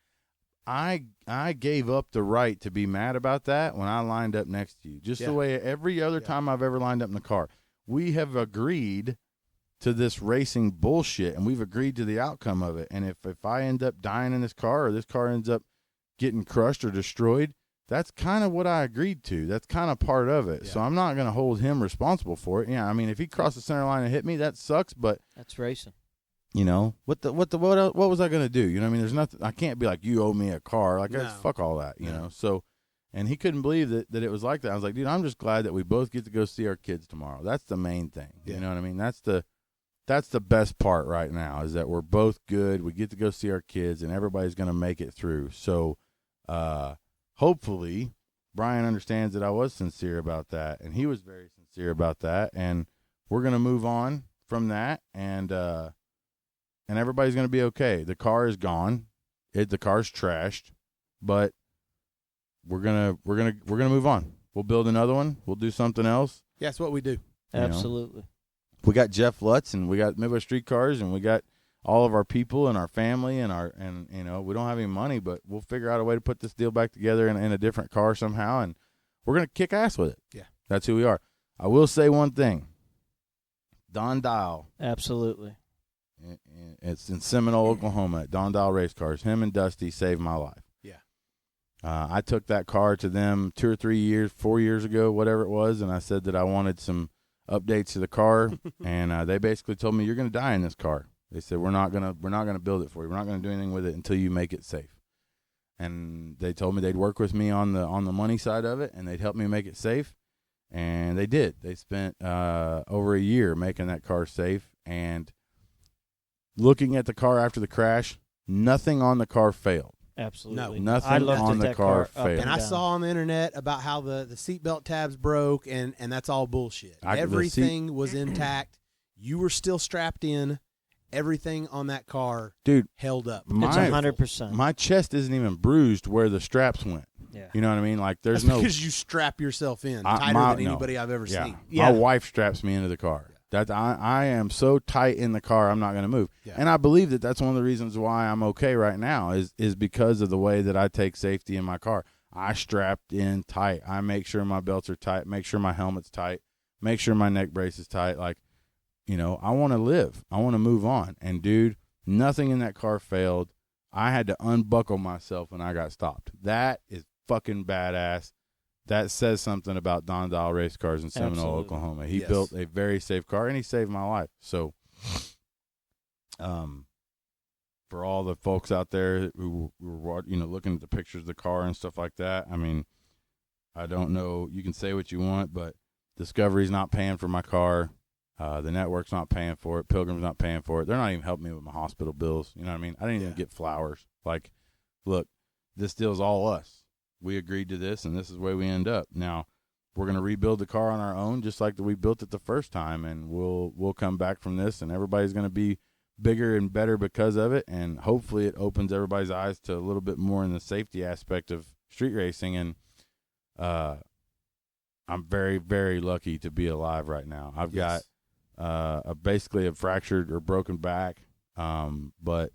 I gave up the right to be mad about that when I lined up next to you, just the way every other time I've ever lined up in the car. We have agreed to this racing bullshit, and we've agreed to the outcome of it. And if I end up dying in this car, or this car ends up getting crushed or destroyed, that's kind of what I agreed to. That's kind of part of it. Yeah. So I'm not going to hold him responsible for it. Yeah, I mean, if he crossed the center line and hit me, that sucks, but that's racing. You know, what was I going to do? You know what I mean? There's nothing. I can't be like, you owe me a car. Like, fuck all that, you know? So, and he couldn't believe that it was like that. I was like, dude, I'm just glad that we both get to go see our kids tomorrow. That's the main thing. Yeah. You know what I mean? That's the best part right now, is that we're both good. We get to go see our kids, and everybody's going to make it through. So, hopefully Brian understands that I was sincere about that, and he was very sincere about that. And we're going to move on from that. And everybody's going to be okay. The car is gone. The car's trashed, but we're gonna move on. We'll build another one. We'll do something else. Yeah, that's what we do. Absolutely. We got Jeff Lutz, and we got Midwest Street Cars, and we got all of our people and our family and we don't have any money, but we'll figure out a way to put this deal back together in a different car somehow, and we're gonna kick ass with it. Yeah, that's who we are. I will say one thing. Don Dial. Absolutely. It's in Seminole, Oklahoma, at Don Dial Race Cars. Him and Dusty saved my life. Yeah. I took that car to them 2 or 3 years, 4 years ago, whatever it was, and I said that I wanted some updates to the car, and they basically told me, you're going to die in this car. They said, we're not gonna build it for you. We're not going to do anything with it until you make it safe. And they told me they'd work with me on the money side of it, and they'd help me make it safe. And they did. They spent over a year making that car safe, and looking at the car after the crash, nothing on the car failed. Absolutely. No, nothing on the car failed. And I saw on the internet about how the seatbelt tabs broke, and that's all bullshit. Everything was intact. You were still strapped in. Everything on that car, dude, held up. It's 100%. My chest isn't even bruised where the straps went. Yeah. You know what I mean? Like, there's that's because you strap yourself in tighter than anybody I've ever seen. Yeah. My wife straps me into the car. I am so tight in the car, I'm not going to move. Yeah. And I believe that that's one of the reasons why I'm okay right now is because of the way that I take safety in my car. I strapped in tight. I make sure my belts are tight, make sure my helmet's tight, make sure my neck brace is tight. Like, you know, I want to live. I want to move on. And, dude, nothing in that car failed. I had to unbuckle myself when I got stopped. That is fucking badass. That says something about Don Dial Race Cars in Seminole, Oklahoma. He built a very safe car, and he saved my life. So, for all the folks out there who were, you know, looking at the pictures of the car and stuff like that, I mean, I don't know. You can say what you want, but Discovery's not paying for my car. The network's not paying for it. Pilgrim's not paying for it. They're not even helping me with my hospital bills. You know what I mean? I didn't even get flowers. Like, look, this deal's all us. We agreed to this, and this is the way we end up. Now, we're going to rebuild the car on our own, just like we built it the first time, and we'll come back from this, and everybody's going to be bigger and better because of it, and hopefully it opens everybody's eyes to a little bit more in the safety aspect of street racing. And I'm very, very lucky to be alive right now. I've got basically a fractured or broken back, but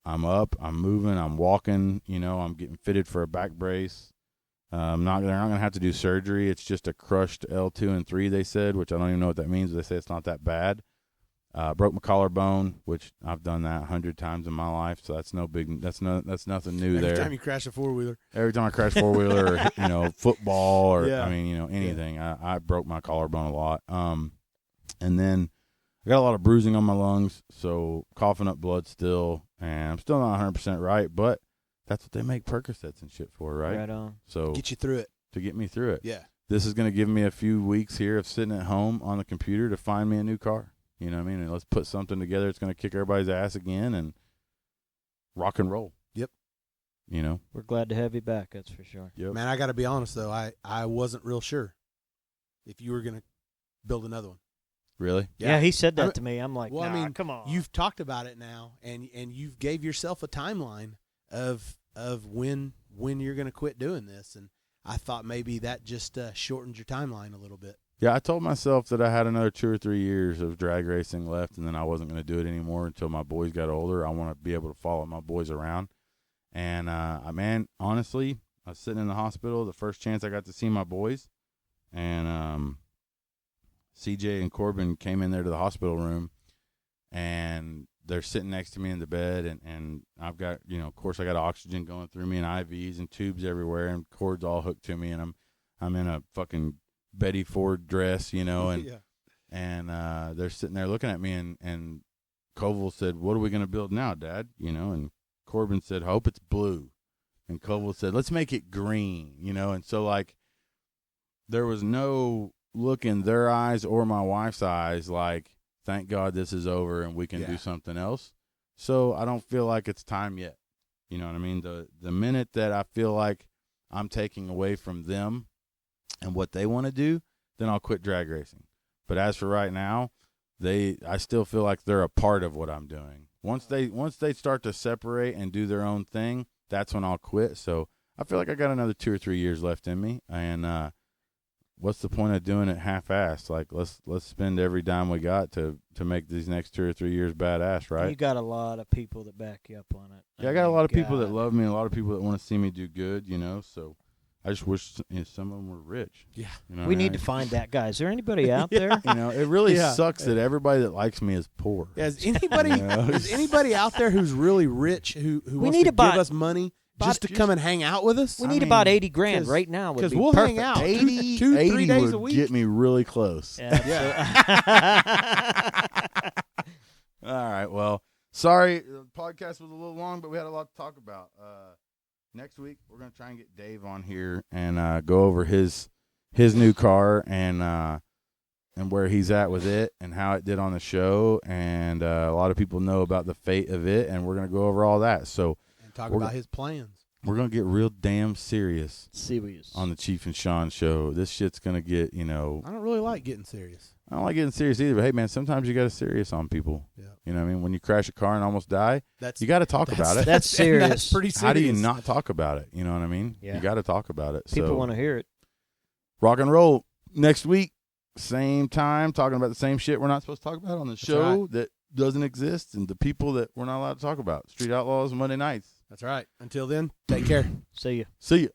I'm up, I'm moving, I'm walking, I'm getting fitted for a back brace. They're not going to have to do surgery. It's just a crushed L2 and 3, they said, which I don't even know what that means. They say it's not that bad. Broke my collarbone, which I've done that 100 times in my life, so that's nothing new there. Every time you crash a four-wheeler. Every time I crash four-wheeler or, football or, anything. Yeah. I broke my collarbone a lot. And then I got a lot of bruising on my lungs, so coughing up blood still, and I'm still not 100% right, but that's what they make Percocets and shit for, right? Right on. So get you through it. To get me through it. Yeah. This is going to give me a few weeks here of sitting at home on the computer to find me a new car. You know what I mean? And let's put something together that's going to kick everybody's ass again and rock and roll. Yep. We're glad to have you back, that's for sure. Yep. Man, I got to be honest, though. I wasn't real sure if you were going to build another one. Really? Yeah, he said that to me. I'm like, well, nah, come on. You've talked about it now, and you've gave yourself a timeline of when you're going to quit doing this, and I thought maybe that just shortened your timeline a little bit. Yeah, I told myself that I had another 2 or 3 years of drag racing left, and then I wasn't going to do it anymore until my boys got older. I want to be able to follow my boys around. And, man, honestly, I was sitting in the hospital the first chance I got to see my boys, and CJ and Corbin came in there to the hospital room, and they're sitting next to me in the bed, and I've got, of course I got oxygen going through me and IVs and tubes everywhere and cords all hooked to me, and I'm in a fucking Betty Ford dress, and and they're sitting there looking at me, and Koval said, "What are we going to build now, Dad?" And Corbin said, "Hope it's blue," and Koval said, "Let's make it green," and so like there was no look in their eyes or my wife's eyes like, thank God this is over and we can do something else. So I don't feel like it's time yet. You know what I mean? The minute that I feel like I'm taking away from them and what they want to do, then I'll quit drag racing. But as for right now, I still feel like they're a part of what I'm doing. Once they start to separate and do their own thing, that's when I'll quit. So I feel like I got another 2 or 3 years left in me, and what's the point of doing it half-assed? Like, let's spend every dime we got to make these next 2 or 3 years badass, right? You got a lot of people that back you up on it. Yeah, I got a lot of people that love me, and a lot of people that want to see me do good, so I just wish some of them were rich. Yeah. We need to find that guy. Is there anybody out there? It really sucks that everybody that likes me is poor. Yeah, is anybody out there who's really rich who wants to give us money? Just to come and hang out with us? We need about $80,000 right now. Because we'll perfect. hang out 80, 3 days would a week. Get me really close. Yeah. All right. Well, sorry, the podcast was a little long, but we had a lot to talk about. Next week, we're going to try and get Dave on here and go over his new car and where he's at with it and how it did on the show. And a lot of people know about the fate of it, and we're going to go over all that. So. Talk about his plans. We're going to get real damn serious Serious on the Chief and Shawn show. This shit's going to get, I don't really like getting serious. I don't like getting serious either, but hey, man, sometimes you got to serious on people. Yeah. You know what I mean? When you crash a car and almost die, you got to talk about it. That's serious. That's pretty serious. How do you not talk about it? You know what I mean? Yeah. You got to talk about it. People want to hear it. Rock and roll next week, same time, talking about the same shit we're not supposed to talk about on the show that doesn't exist and the people that we're not allowed to talk about. Street Outlaws Monday nights. That's right. Until then, take care. See ya. See ya.